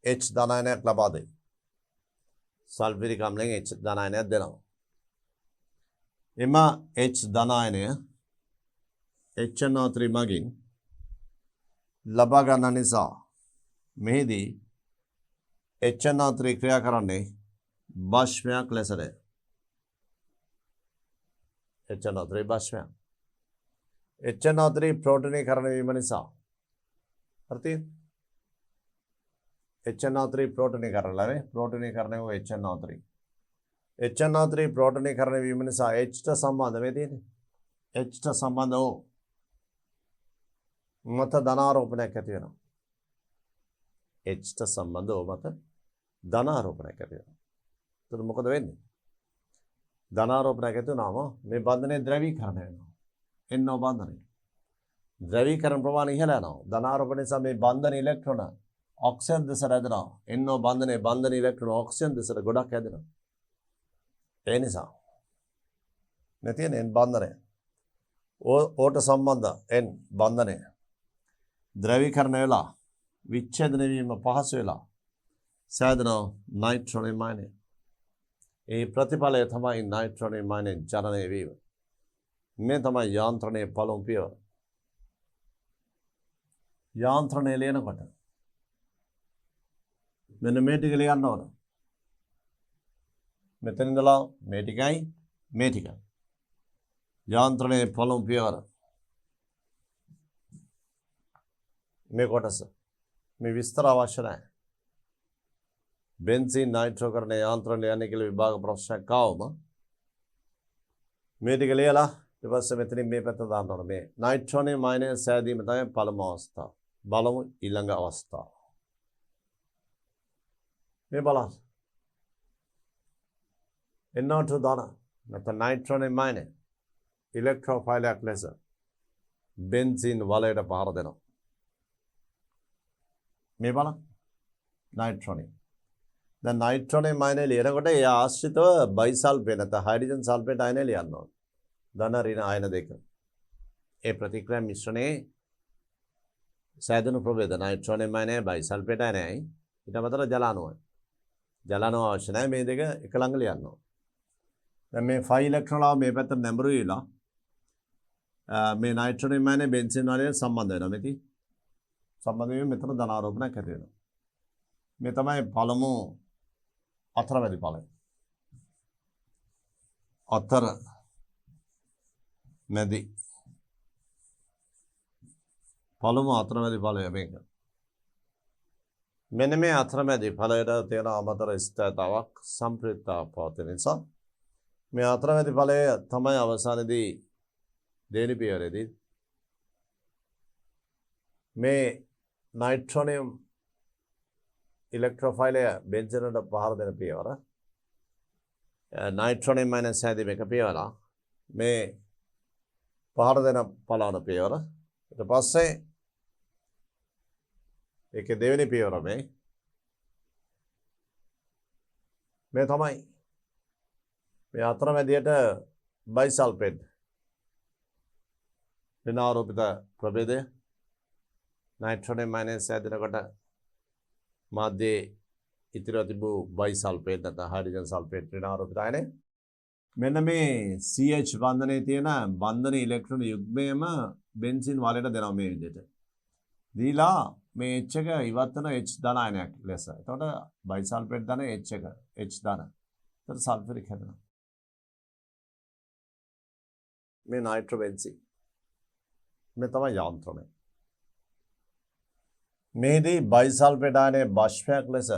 H ධනායනයක් ලබා දෙයි. සල්ෆරික් අම්ලයෙන් H ධනායනයක් දෙනවා. එම H ධනායනය HNO3 මගින් ලබා ගන්න නිසා මෙහිදී HNO3 ක්‍රියා කරන්නේ බෂ්පයක් ලෙසද. HNO3 බෂ්පයක්. HNO3 ප්‍රෝටෝනීකරණය වීම නිසා හරි HNO3 प्रोटोनीकरण प्रोटोनीकरण HNO3 HNO3 प्रोटोनीकरण වීම නිසා H ට සම්බන්ධ මේ තියෙන්නේ H ට සම්බන්ධ වූ මත ධනාරෝපණයක් ඇති වෙනවා H ට සම්බන්ධ වූ මත ධනාරෝපණයක් ඇති වෙනවා එතකොට මොකද වෙන්නේ ධනාරෝපණයක් ඇති වුණාම මේ බන්ධනයේ ද්‍රවීකරණය වෙනවා NO බන්ධනය ද්‍රවීකරණ ප්‍රමාණය ඉහළ යනවා. ධනාරෝපණ නිසා මේ බන්ධන ඉලෙක්ට්‍රෝන ඔක්සිජන් දෙසට ඇදෙනවා. එන්නෝ බන්ධන ඉලෙක්ට්‍රෝන ඔක්සිජන් දෙසට ගොඩක් ඇදෙනවා. ඒ නිසා මේ තියෙන N බන්ධනය ඕට සම්බන්ධ N බන්ධනය ද්‍රවීකරණ වෙලා විච්ඡේදනය වීම පහසු වෙලා සෑදෙනවා නයිට්‍රෝනියම් අයනය. ඒ ප්‍රතිඵලය තමයි නයිට්‍රෝනියම් අයනය ජනනය වීම. මේ තමයි යාන්ත්‍රණයේ පළමු පියවර. යාන්ත්‍රණය ලියනකොට මෙන්න මේ ටික ලියන්න ඕන. මෙතන ඉඳලා මේ ටිකයි මේ ටිකයි. යාන්ත්‍රණයේ පළමු පියවර. මේ කොටස මේ විස්තර අවශ්‍ය නැහැ. බෙන්සීන් නයිට්‍රෝකරණ යාන්ත්‍රණය යන්නේ කියලා විභාග ප්‍රශ්නයක් ආවම මේ ටික ලියලා ඊට පස්සේ මෙතනින් මේ පැත්ත දාන්න ඕන. මේ නයිට්‍රෝනියම් අයනය සෑදීම තමයි පළමු අවස්ථාව. බලමු ඊළඟ අවස්ථාව. මේ බලන්න. NO2 දාන නැත්නම් නයිට්‍රෝනියම් අයනය ඉලෙක්ට්‍රෝෆයිලයක් ලෙස බෙන්සීන් වලයට පහර දෙනවා. මේ බලන්න. නයිට්‍රෝනියම්. දැන් නයිට්‍රෝනියම් අයනය ලියනකොට ඒ ආශ්‍රිතව බයිසල්ෆේට් නැත්නම් හයිඩ්‍රජන් සල්ෆේට් අයනය ලියන්න ඕන. ධන ඍණ අයන දෙක. ඒ ප්‍රතික්‍රියා මිශ්‍රණයේ සෑදුණු ප්‍රභේද නයිට්‍රෝනියම් අයනය බයිසල්ෆේට් අයනයයි ඊට අමතරව ජලාණුවයි. ජලාණුව අවශ්‍ය නැහැ මේ දෙක එක ළඟ ලියන්න ඕන. දැන් මේ 5 ඉලෙක්ට්‍රෝන මේ පැත්තට නැඹුරු වෙලා මේ නයිට්‍රෝනියම් අයනය බෙන්සීන් වලට සම්බන්ධ වෙනවා. මෙති සම්බන්ධ වීම මෙතන ධනාරෝපණයක් ඇති වෙනවා. මේ තමයි පළමු අතරමැදි ඵලය. අතරමැදි පළමු අතරමැදි ඵලය මේක. මෙන්න මේ අතරමැදි ඵලයට තියෙන අමතර ස්ථාතාවක් සම්ප්‍රයුක්තතාවක් පවතින නිසා මේ අතරමැදි ඵලය තමයි අවසානයේදී දෙවෙනි පියවරේදී මේ නයිට්‍රෝනියම් ඉලෙක්ට්‍රෝෆයිලය බෙන්සීනට පහර දෙන පියවර. නයිට්‍රෝනියම් මයිනස් හැදීම එක පියවර. මේ පහර දෙන පළවන පියවර. ඊට පස්සේ ඒකේ දෙවෙනි පියවර මේ තමයි මේ අතරමැදියට බයිසල්ෆේට් ඍණාරෝපිත ප්‍රභේදය නයිට්‍රෝනියම් මයිනස් හැදෙනකොට මාධ්‍යයේ ඉතිරිව තිබූ බයිසල්ෆේට් නැත්නම් හයිඩ්‍රජන් සල්ෆේට් ඍණාරෝපිත අයනය. මෙන්න මේ CH බන්ධනයේ තියෙන බන්ධන ඉලෙක්ට්‍රෝන යුග්මයම බෙන්සීන් වලට දෙනවා මේ විදිහට. දීලා මේ H එක ඉවත් වෙන H ධන අයනයක් ලෙස. එතකොට බයිසල්ෆේට් ධන H එක H ධන. එතකොට සල්ෆරික් හැදෙනවා. මේ නයිට්‍රෝබෙන්සීන්. මේ තමයි යාන්ත්‍රණය. මේදී බයිසල්ෆේට් අයනය බෂ්පයක් ලෙස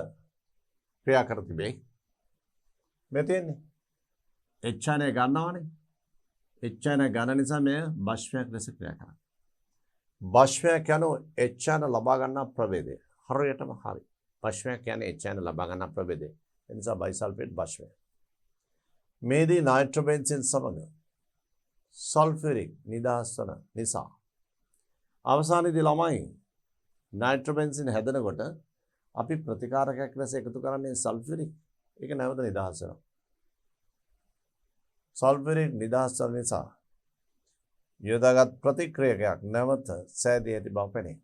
ක්‍රියා කර තිබේ. මේ තියෙන්නේ H අයනය ගන්නවනේ. H අයනය ගන්න නිසා මේ බෂ්පයක් ලෙස ක්‍රියා කරනවා. බෂ්පයක් යනු H අයන ලබා ගන්නා ප්‍රභේදය. හරියටම හරි. බෂ්පයක් කියන්නේ H අයන ලබා ගන්නා ප්‍රභේදය. ඒ නිසා බයිසල්ෆේට් බෂ්පය. මේදී නයිට්‍රෝබෙන්සීන් සමග සල්ෆරික් නිදහස් වන නිසා අවසානයේදී ළමයි නයිට්‍රෝබෙන්සීන් හැදෙනකොට අපි ප්‍රතිකාරකයක් ලෙස එකතු කරන්නේ සල්ෆරික්. ඒක නැවත නිදහස් වෙනවා. සල්ෆරික් නිදහස් වන නිසා යොදාගත් ප්‍රතික්‍රියකයක් නැවත සෑදී ඇති බව පෙනේ.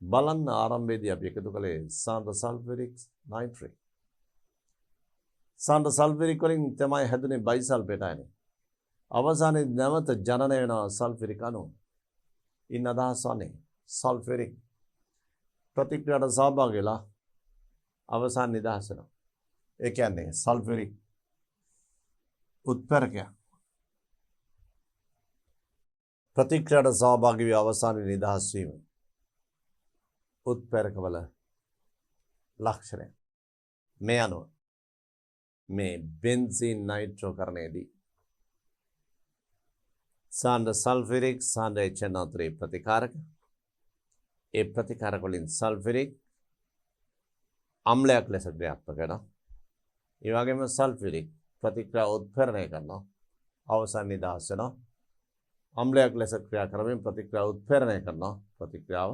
බලන්න ආරම්භයේදී අපි එකතු කළේ සාන්ද්‍ර සල්ෆරික් නයිට්‍රේට්. සාන්ද්‍ර සල්ෆරික් වලින් තමයි හැදුනේ බයිසල්ෆේට් අයනය. අවසානයේ නැවත ජනනය වෙන සල්ෆරික් අණු. ඉන් අදහස් වන්නේ සල්ෆරික් ප්‍රතික්‍රියාවට සහභාගී වෙලා අවසාන නිදහස් වෙනවා. ඒ කියන්නේ සල්ෆරික් උත්ප්‍රේරකයක් ප්‍රතික්‍රියාවට සහභාගී වී අවසානයේ නිදහස් වීම උත්ප්‍රේරකවල ලක්ෂණය. මේ අනුව මේ බෙන්සීන් නයිට්‍රෝකරණයේදී සාන්ද්‍ර සල්ෆරික් සාන්ද්‍ර HNO3 ප්‍රතිකාරක ඒ ප්‍රතිකාරක වලින් සල්ෆරික් අම්ලයක් ලෙස ක්‍රියාත්මක වෙනවා. ඒ වගේම සල්ෆරික් ප්‍රතික්‍රියා උත්ප්‍රේරණය කරනවා. අවසාන නිදහස් වෙනවා. අම්ලයක් ලෙස ක්‍රියා කරමින් ප්‍රතික්‍රියාව උත්ප්‍රේරණය කරන ප්‍රතික්‍රියාව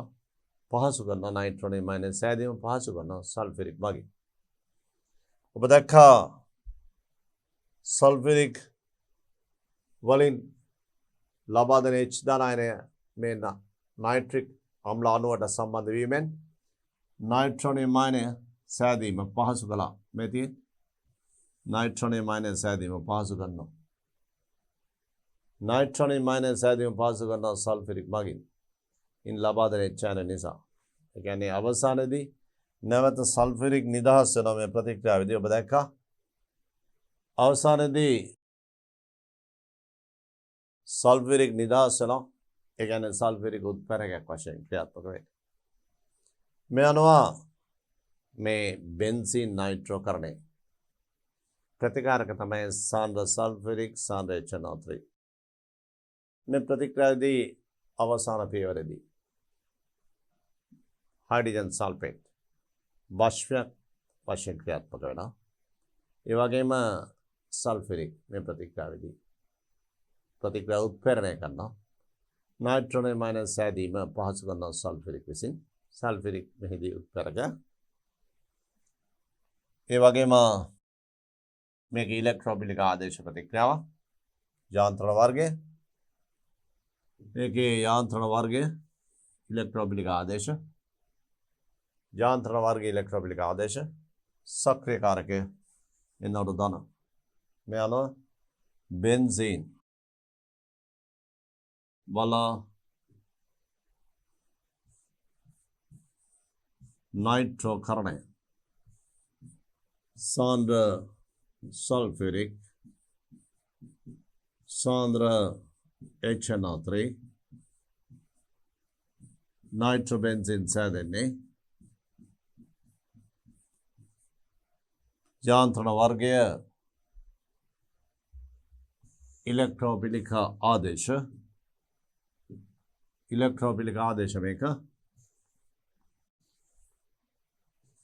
පහසු කරන නයිට්‍රෝනියම් සෑදීම පහසු කරන සල්ෆරික් මගින්. ඔබ දැක්කා සල්ෆරික් වලින් ලබා දෙන H ධනායනය මේ නයිට්‍රික් අම්ල අණුවට සම්බන්ධ වීමෙන් නයිට්‍රෝනියම් අයනය සෑදීම පහසු කළා. මේ තියෙන නයිට්‍රෝනියම් අයනය සෑදීම පහසු කරනවා. නයිට්‍රෝනියම් අයනය සෑදීම පහසු කරනවා සල්ෆරික් මගින්. ඉන් ලබා දෙන H අයනය නිසා. ඒ කියන්නේ අවසානයේදී නැවත සල්ෆරික් නිදහස් වෙන මේ ප්‍රතික්‍රියාවේදී ඔබ දැක්කා අවසානයේදී සල්ෆරික් නිදහස් වෙනවා. ඒ කියන්නේ සල්ෆරික් උත්ප්‍රේරකයක් වශයෙන් ක්‍රියාත්මක වෙයි. මේ අනුව මේ බෙන්සීන් නයිට්‍රෝකරණය ප්‍රතිකාරක තමයි සාන්ද්‍ර සල්ෆරික් සාන්ද්‍ර HNO3. මේ ප්‍රතික්‍රියාවේදී අවසාන පියවරේදී හයිඩ්‍රජන් සල්ෆේට් වාෂ්පයක් වශයෙන් ක්‍රියාත්මක වෙනවා. ඒ වගේම සල්ෆරික් මේ ප්‍රතික්‍රියාවේදී ප්‍රතික්‍රියාව උත්ප්‍රේරණය කරනවා. නයිට්‍රෝනියම් අයනය සෑදීම පහසු කරන සල්ෆරික් විසින් සල්ෆරික් මෙහිදී උත්ප්‍රේරක. ඒ වගේම මේක ඉලෙක්ට්‍රෝෆිලික ආදේශ ප්‍රතික්‍රියාව යාන්ත්‍රණ වර්ගය. මේකේ යාන්ත්‍රණ වර්ගය ඉලෙක්ට්‍රෝෆිලික ආදේශ යාන්ත්‍රණ වර්ගයේ ඉලෙක්ට්‍රෝෆිලික ආදේශ සක්‍රිය කාරකය එන්නට දාන. මේ අනුව බෙන්සීන් වල නයිට්‍රෝකරණය සාන්ද්‍ර සල්ෆරික් සාන්ද්‍ර HNO3 නයිට්‍රෝබෙන්සීන් සෑදෙන්නේ යාන්ත්‍රණ වර්ගය ඉලෙක්ට්‍රෝෆිලික ආදේශ ඉලෙක්ට්‍රෝෆිලික ආදේශ මේක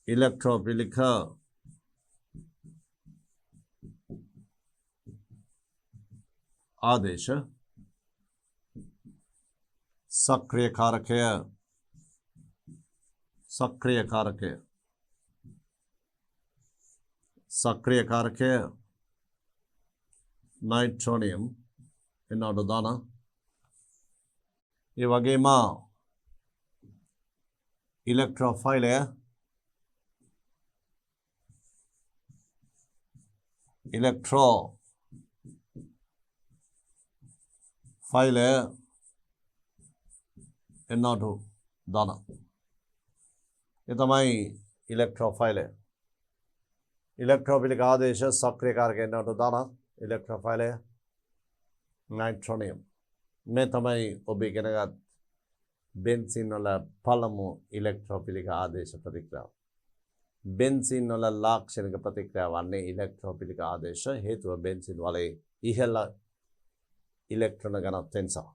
ඉලෙක්ට්‍රෝෆිලික ආදේශ සක්‍රිය කාරකය නයිට්‍රෝනියම් එන්නට දාන. ඒ වගේම ඉලෙක්ට්‍රෝෆයිලය එන්නට දාන. ඒ තමයි ඉලෙක්ට්‍රෝෆයිලය. ඉලෙක්ට්‍රෝෆිලික ආදේශ සක්‍රිය කාරක එන්නට දාන. ඉලෙක්ට්‍රෝෆයිලය නයිට්‍රෝනියම්. මේ තමයි ඔබ ඉගෙනගත් බෙන්සීන් වල පළමු ඉලෙක්ට්‍රෝෆිලික ආදේශ ප්‍රතික්‍රියාව. බෙන්සීන් වල ලාක්ෂණික ප්‍රතික්‍රියාව වන්නේ ඉලෙක්ට්‍රෝෆිලික ආදේශ. හේතුව බෙන්සීන් වලේ ඉහළ ඉලෙක්ට්‍රෝන ඝනත්වය නිසා.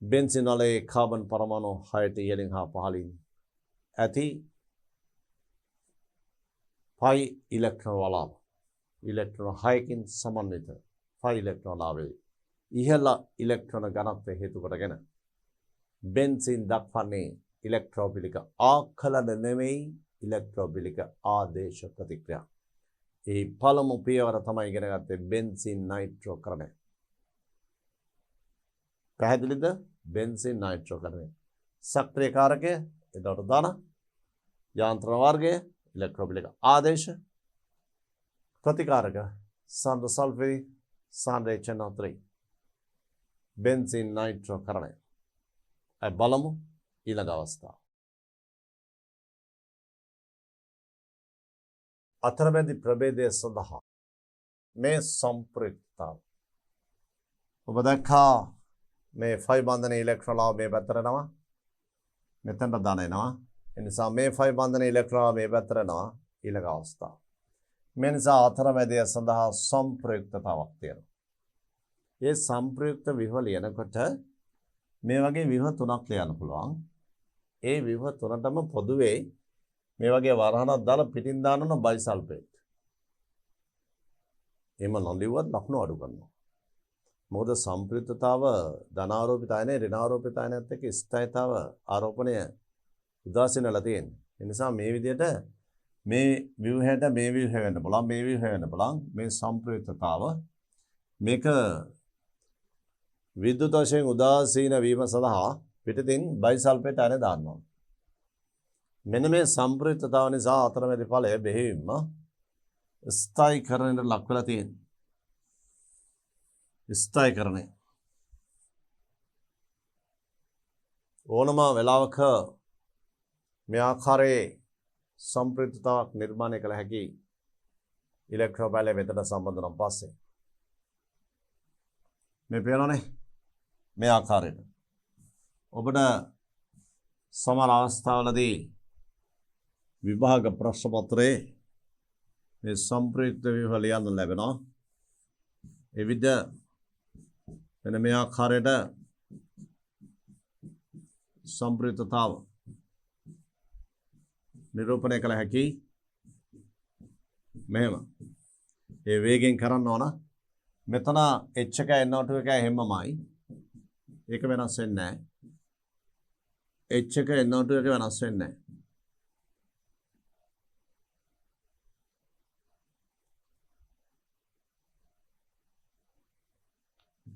බෙන්සීන් වලේ කාබන් පරමාණු 6ට ඉහළින් හා පහළින් ඇති පයි ඉලෙක්ට්‍රෝන වලාව ඉලෙක්ට්‍රෝන 6කින් සමන්විත පයි ඉලෙක්ට්‍රෝන වලාවේ ඉහළ ඉලෙක්ට්‍රෝන ඝනත්වය හේතු කොටගෙන බෙන්සීන් දක්වන්නේ ඉලෙක්ට්‍රෝෆිලික ආකලන නෙමෙයි ඉලෙක්ට්‍රෝෆිලික ආදේශ ප්‍රතික්‍රියා. ඒ පළමු පියවර තමයි ඉගෙන ගත්තේ බෙන්සීන් නයිට්‍රෝකරණය. පැහැදිලිද? බෙන්සීන් නයිට්‍රෝකරණය සක්‍රිය කාරකය එතකොට දාන යාන්ත්‍රණ වර්ගය ඉලෙක්ට්‍රෝෆිලික ආදේශ ප්‍රතිකාරක සාන්ද්‍ර සල්ෆරික් සාන්ද්‍ර HNO3 බෙන්සීන් නයිට්‍රෝකරණය. බලමු ඊළඟ අවස්ථාව. අතරමැදි ප්‍රභේදය සඳහා මේ සම්ප්‍රයුක්තතාව ඔබ දැක්කා මේ ෆයි බන්ධනයේ ඉලෙක්ට්‍රෝන මේ පැත්තට යනවා මෙතනට දාන එනවා. ඒ නිසා මේ ෆයි බන්ධනයේ ඉලෙක්ට්‍රෝන මේ පැත්තට යනවා ඊළඟ අවස්ථාව. මේ නිසා අතරමැදය සඳහා සම්ප්‍රයුක්තතාවක් තියෙනවා. ඒ සම්ප්‍රයුක්ත විහුව ලියනකොට මේ වගේ විහුව තුනක් ලියන්න පුළුවන්. ඒ විහුව තුනටම පොදුවේ මේ වගේ වරහනක් දාලා පිටින් දානන බයිසල්ෆේට්. එහෙම නොලියුවත් ලකුණු අඩු කරනවා. මොකද සම්ප්‍රයුක්තතාව ධනාරෝපිත අයනේ ඍණාරෝපිත අයනත් එක්ක ස්ථායීතාව ආරෝපණය උදාසීන වෙලා තියෙන්නේ. ඒ නිසා මේ විදිහට මේ ව්‍යුහයට මේ ව්‍යුහය වෙන්න පුළුවන් මේ ව්‍යුහය වෙන්න පුළුවන් මේ සම්ප්‍රයුක්තතාව මේක විද්‍යුත් වශයෙන් උදාසීන වීම සඳහා පිටතින් බයිසල්ෆේට් අයන දානවා. මෙන්න මේ සම්ප්‍රයුක්තතාව නිසා අතරමැදි ඵලය බෙහෙවින්ම ස්ථායීකරණයට ලක් වෙලා තියෙනවා. ස්ථායීකරණය ඕනම වෙලාවක මේ ආකාරයේ සම්ප්‍රයුක්තතාවක් නිර්මාණය කළ හැකි ඉලෙක්ට්‍රෝන බලය වෙතට සම්බන්ධ වුණාන් පස්සේ මේ පේනවනේ මේ ආකාරයට ඔබට සමහර අවස්ථාවලදී විභාග ප්‍රශ්න පත්‍රයේ මේ සම්ප්‍රයුක්ත ව්‍යුහ ලියන්න ලැබෙනවා. ඒ විදිහ මෙන්න මේ ආකාරයට සම්ප්‍රයුක්තතාව නිරූපණය කළ හැකි මෙහෙම ඒ වේගෙන් කරන්න ඕන මෙතන h එක n02 එක හැමමයි ඒක වෙනස් වෙන්නේ නැහැ h එක n02 එක වෙනස් වෙන්නේ නැහැ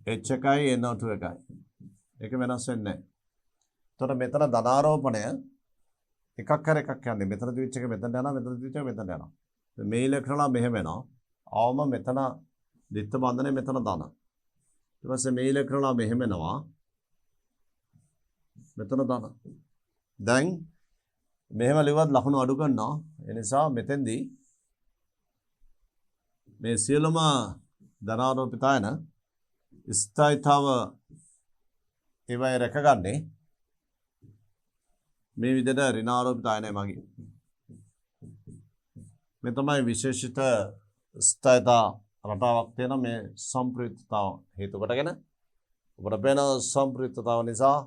h එකයි n02 එකයි ඒක වෙනස් වෙන්නේ නැහැ. එතකොට මෙතන ධනාරෝපණය එකක් කර එකක් යන්නේ මෙතන දිවිච් එක මෙතනට යනවා මෙතන දිවිච් එක මෙතනට යනවා. මේ ඉලෙක්ට්‍රෝන මෙහෙම එනවා. ආවම මෙතන දිත්ත බන්ධනේ මෙතන දාන. ඊට පස්සේ මේ ඉලෙක්ට්‍රෝන මෙහෙම එනවා. මෙතන දාන. දැන් මෙහෙම ලිව්වත් ලකුණු අඩු කරනවා. ඒ නිසා මෙතෙන්දී මේ සියලුම ධනාරෝපිත අයන ස්ථායීතාව ඒවයි රැකගන්නේ මේ විදිහට ඍණාරෝපිත අයනය මගින්. මේ තමයි විශේෂිත ස්ථායීතා රටාවක් තියෙන මේ සම්ප්‍රයුක්තතාව හේතු කොටගෙන ඔබට පේන සම්ප්‍රයුක්තතාව නිසා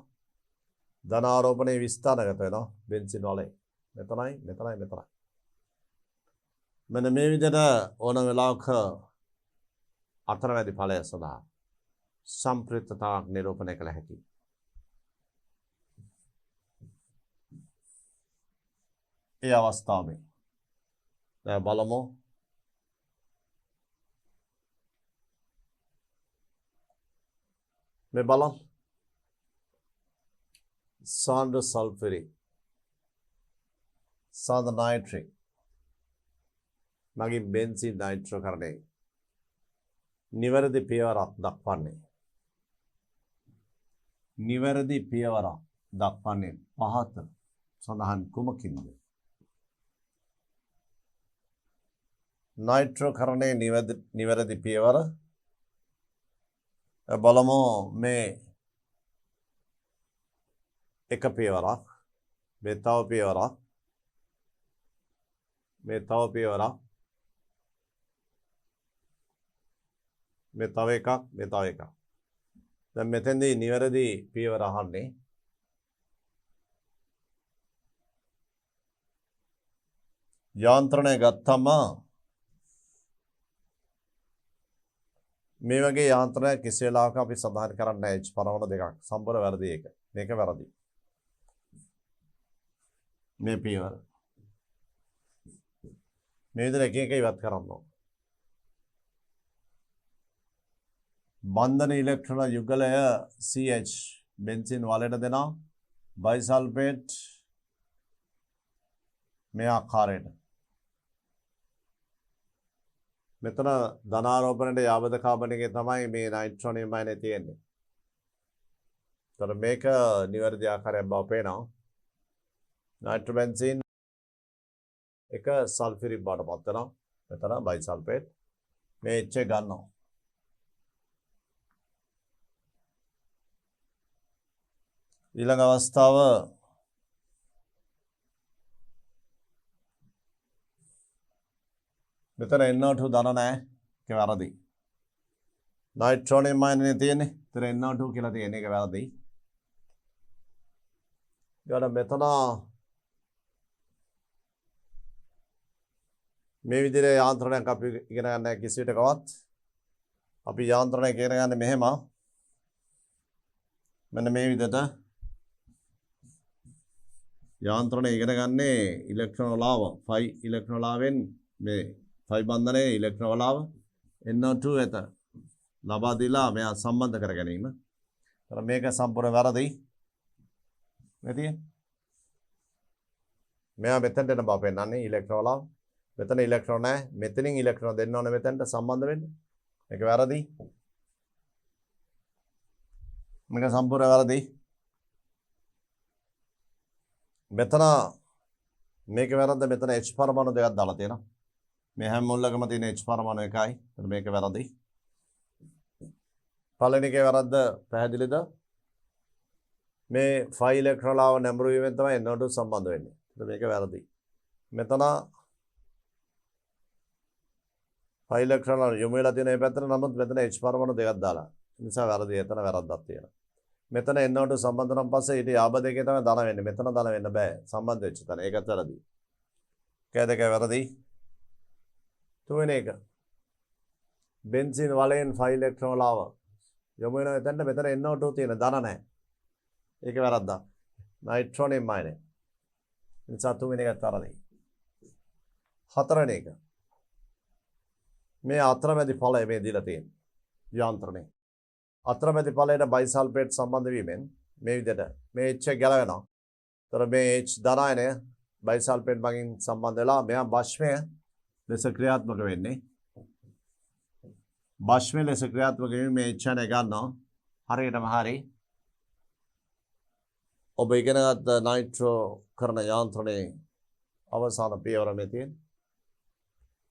ධනාරෝපණයේ විස්තරගත වෙනවා බෙන්සින් වලේ. මෙතනයි. මෙන්න මේ විදිහට ඕන වෙලාවක අතරමැදි ඵලය සඳහා සම්ප්‍රයුක්තතාවක් නිරූපණය කළ හැකියි. ඒ අවස්ථාවේ දැන් බලමු මේ බලන්න සාන්ද්‍ර සල්ෆරික් සාන්ද්‍ර නයිට්‍රික් මගින් බෙන්සීන් නයිට්‍රෝකරණය නිවැරදි පියවරක් දක්වන්නේ පහත සඳහන් කුමකින්ද? නයිට්‍රෝකරණයේ නිවැරදි පියවර බලමු මේ එක පියවරක් මේ තව පියවරක් මේ තව පියවරක් මේ තව එකක් මේ තව එකක්. දැන් මෙතෙන්දී නිවැරදි පියවර අහන්නේ යාන්ත්‍රණය ගත්තම මේ වගේ යාන්ත්‍රණයක් කිසි වෙලාවක අපි සඳහන් කරන්නේ නැහැ. H පරමාණු දෙකක් සම්පූර්ණ වැරදි එක. මේක වැරදි. මේ පියවර මේ විදිහට එක ඉවත් කරන්න ඕන. බන්ධන ඉලෙක්ට්‍රෝන යුගලය CH බෙන්සින් වලට දෙනවා බයිසල්ෆේට් මේ ආකාරයට. මෙතන ධනාරෝපණයට යාබද කාබන් එකේ තමයි මේ නයිට්‍රෝනියම් අයනය තියෙන්නේ. ඒතර මේක නිවැරදි ආකාරයක් බව පේනවා. නයිට්‍රෝබෙන්සින් එක සල්ෆරික් බවට පත් වෙනවා. මෙතන බයිසල්ෆේට් මේ H ගන්නවා. ඊළඟ අවස්ථාව මෙතන NO2 දන නැහැ. ඒක වැරදි. නයිට්‍රෝනියම් අයනනේ තියෙන්නේ. ඒතර NO2 කියලා තියෙන එක වැරදි. ඊළඟ මෙතන මේ විදිහේ යාන්ත්‍රණයක් අපි ඉගෙන ගන්න කිසි විටකවත් අපි යාන්ත්‍රණය කියන ගන්නේ මෙහෙම මෙන්න මේ විදිහට යාන්ත්‍රණය ඉගෙන ගන්නේ ඉලෙක්ට්‍රෝන වලාව 5 ඉලෙක්ට්‍රෝන වලාවෙන් මේ 5 බන්ධනයේ ඉලෙක්ට්‍රෝන වලාව NO2 වෙත ලබා දීලා මෙයා සම්බන්ධ කර ගැනීම. ඒතර මේක සම්පූර්ණ වැරදි. නැතිය. මෙයා මෙතනට එන බව පෙන්නන්නේ ඉලෙක්ට්‍රෝන වලාව. මෙතන ඉලෙක්ට්‍රෝන නැහැ. මෙතනින් ඉලෙක්ට්‍රෝන දෙන්න ඕනේ මෙතනට සම්බන්ධ වෙන්න. මේක වැරදි. මේක සම්පූර්ණ වැරදි. මෙතන මේක වැරද්ද මෙතන H පරමාණු දෙකක් දාලා තියෙනවා. මේ හැම මුල්ලකම තියෙන H පරමාණු එකයි. එතන මේක වැරදි. පළවෙනි එකේ වැරද්ද පැහැදිලිද? මේ 5 ඉලෙක්ට්‍රෝන වලාව නැඹුරු වීමෙන් තමයි NO2 සම්බන්ධ වෙන්නේ. එතන මේක වැරදි. මෙතන 5 ඉලෙක්ට්‍රෝන වල යොමු වෙලා තියෙන මේ පැත්තට නමුත් මෙතන H පරමාණු දෙකක් දාලා. ඒ නිසා වැරදි. එතන වැරද්දක් තියෙනවා. මෙතන NO2 සම්බන්ධ නම් පස්සේ ඊට යාබ දෙකේ තමයි ධන වෙන්නේ. මෙතන ධන වෙන්න බෑ. සම්බන්ධ වෙච්ච තැන. ඒකත් වැරදි. කෑ දෙක වැරදි. තුන්වෙනි එක. බෙන්සින් වලෙන් 5 ඉලෙක්ට්‍රෝන වලාව යොමු වෙන එතනට මෙතන NO2 තියෙන ධන නැහැ. ඒක වැරද්දක්. නයිට්‍රෝනියම් අයනය. නිසා තුන්වෙනි එකත් වැරදි. හතරවෙනි එක. මේ අතරමැදි ඵලය මේ දීලා තියෙන යාන්ත්‍රණය. අතරමැදි ඵලයට බයිසල්ෆේට් සම්බන්ධ වීමෙන් මේ විදිහට මේ H ගැලවෙනවා. ඒතර මේ H ධනායනය බයිසල්ෆේට් මගින් සම්බන්ධ වෙලා මෙයා භස්මය ලෙස ක්‍රියාත්මක වෙන්නේ. භස්මය ලෙස ක්‍රියාත්මක වීම මේ H යන ගන්නවා. හරියටම හරි. ඔබ ඉගෙනගත් නයිට්‍රෝ කරන යාන්ත්‍රණයේ අවසාන පියවර මේ තියෙන.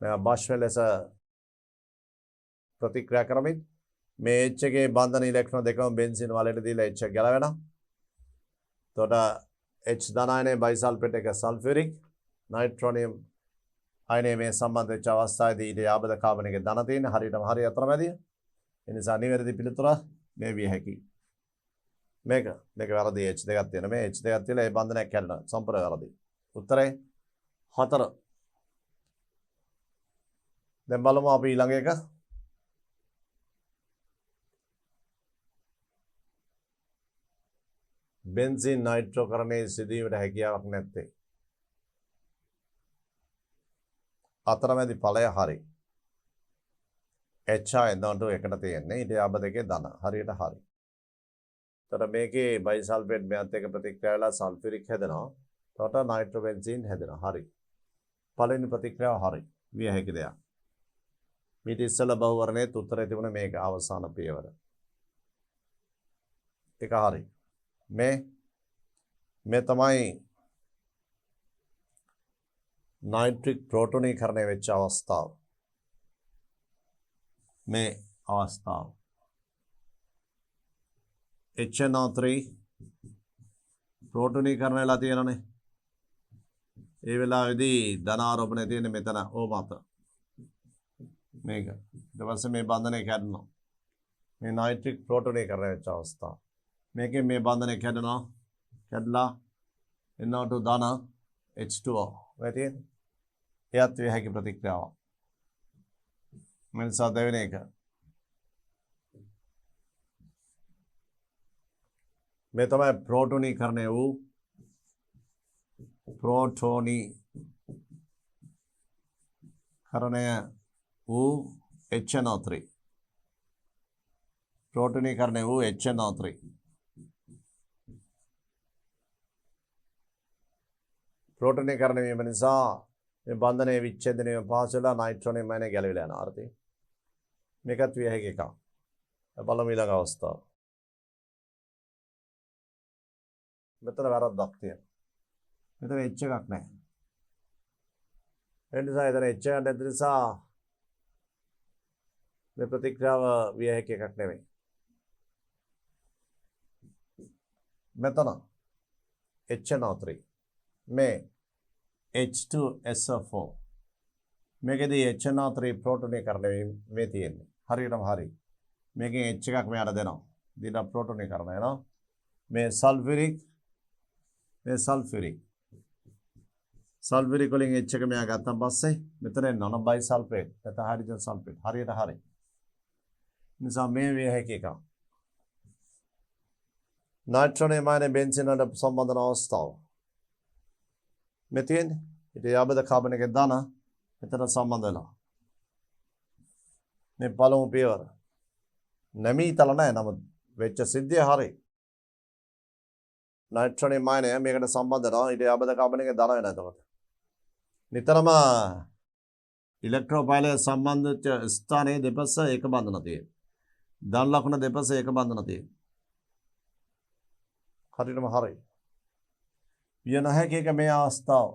මෙයා භස්මය ලෙස ප්‍රතික්‍රියා කරමින් මේ H එකේ බන්ධන ඉලෙක්ට්‍රෝන දෙකම බෙන්සින් වලට දීලා H එක ගැලවෙනවා. එතකොට H ධනායනයේ බයිසල්ෆේට් එක සල්ෆියුරික් නයිට්‍රෝනියම් අයනයේ මේ සම්බන්ධ වෙච්ච අවස්ථාවේදී ඊට යාබද කාබන් එකේ ධන තියෙන හරියටම හරිය අතරමැදිය. ඒ නිසා නිවැරදි පිළිතුර මේ විය හැකියි. මේක වැරදි. H දෙකක් තියෙන මේ H දෙකක් තියලා ඒ බන්ධනයක් කැඩෙනවා. සම්පූර්ණ වැරදි. උත්තරේ 4. දැන් බලමු අපි ඊළඟ එක. බෙන්සින් නයිට්‍රෝකරණයේ සිදුවීමට හැකියාවක් නැත්තේ. අතරමැදි ඵලය හරි. HI NO2 එකට තියෙන්නේ ඊට යාබ දෙකේ ධන. හරියට හරි. එතකොට මේකේ බයිසල්ෆේට් මෙයත් එක්ක ප්‍රතික්‍රියා වෙලා සල්ෆියුරික් හැදෙනවා. එතකොට නයිට්‍රෝබෙන්සින් හැදෙනවා. හරි. පළවෙනි ප්‍රතික්‍රියාව හරි. විය හැකි දෙයක්. මීට ඉස්සෙල්ලා බහුවර්ණයේ උත්තරේ තිබුණේ මේක අවසාන පියවර. ඒක හරි. මේ තමයි नाइट्रिक प्रोटोनीकरण වෙච්ච අවස්ථාව. මේ අවස්ථාව HNO3 प्रोटोनीकरण වෙලා තියෙනනේ. ඒ වෙලාවේදී ධනාරෝපණය තියෙන මෙතන ඕ මත. මේක ඊට පස්සේ මේ බන්ධනය කැඩෙනවා. මේ नाइट्रिक प्रोटोनीकरण වෙච්ච අවස්ථාව. මේකෙන් මේ බන්ධනය කැඩෙනවා. කැඩලා NO2 ධන H2O වෙතියි. එයත් වේ හැකි ප්‍රතික්‍රියාවක්. මෙනිසා දෙවෙනි එක. මේ තමයි ප්‍රෝටෝනීකරණය වූ HNO3. प्रोटोनीकरणे वू HNO3. प्रोटोनीकरण වීම නිසා මේ බන්ධනයේ විච්ඡේදනය පහසු වෙලා නයිට්‍රෝනියම් අයනය ගැලවිලා යන අර්ථය. මේකත් විය හැකි එකක්. බලමු ඊළඟ අවස්ථාව. මෙතන වැරද්දක් තියෙනවා. මෙතන H එකක් නැහැ. ඒ නිසා එතන H එකක් නැති නිසා මේ ප්‍රතික්‍රියාව විය හැකි එකක් නෙමෙයි. මෙතන HNO3 මේ H2SO4 මේකේදී HNO3 ප්‍රෝටෝනීකරණය මේ තියෙන්නේ. හරියටම හරි. මේකෙන් H එකක් මෙයාට දෙනවා. දීලා ප්‍රෝටෝනීකරණය වෙනවා. මේ සල්ෆියුරික් වලින් H එක මෙයා ගත්තා පස්සේ මෙතන එනවා බයිසල්ෆේට්. නැත්නම් හයිඩ්‍රජන් සල්ෆේට්. හරියට හරි. නිසා මේ විය හැකි එකක්. නයිට්‍රෝනියම් අයනය බෙන්සින් වලට සම්බන්ධ වන අවස්ථාව. මේ තියෙන්නේ. ඊට යාබද කාබන් එකේ දාන මෙතන සම්බන්ධ වෙනවා. මේ පළමු පියවර. නැමීතල නැහැ නමුත් වෙච්ච සිද්ධිය හරි. නයිට්‍රෝනියම් අයනය මේකට සම්බන්ධ වෙනවා. ඊට යාබද කාබන් එකේ දාන වෙනවා එතකොට. නිතරම ඉලෙක්ට්‍රෝපයිලය සම්බන්ධ ස්ථානයේ දෙපස එක බඳන තියෙනවා. ධන ලකුණ දෙපස එක බඳන තියෙනවා. හරියටම හරි. විය නොහැකි එක මේ අවස්ථාව.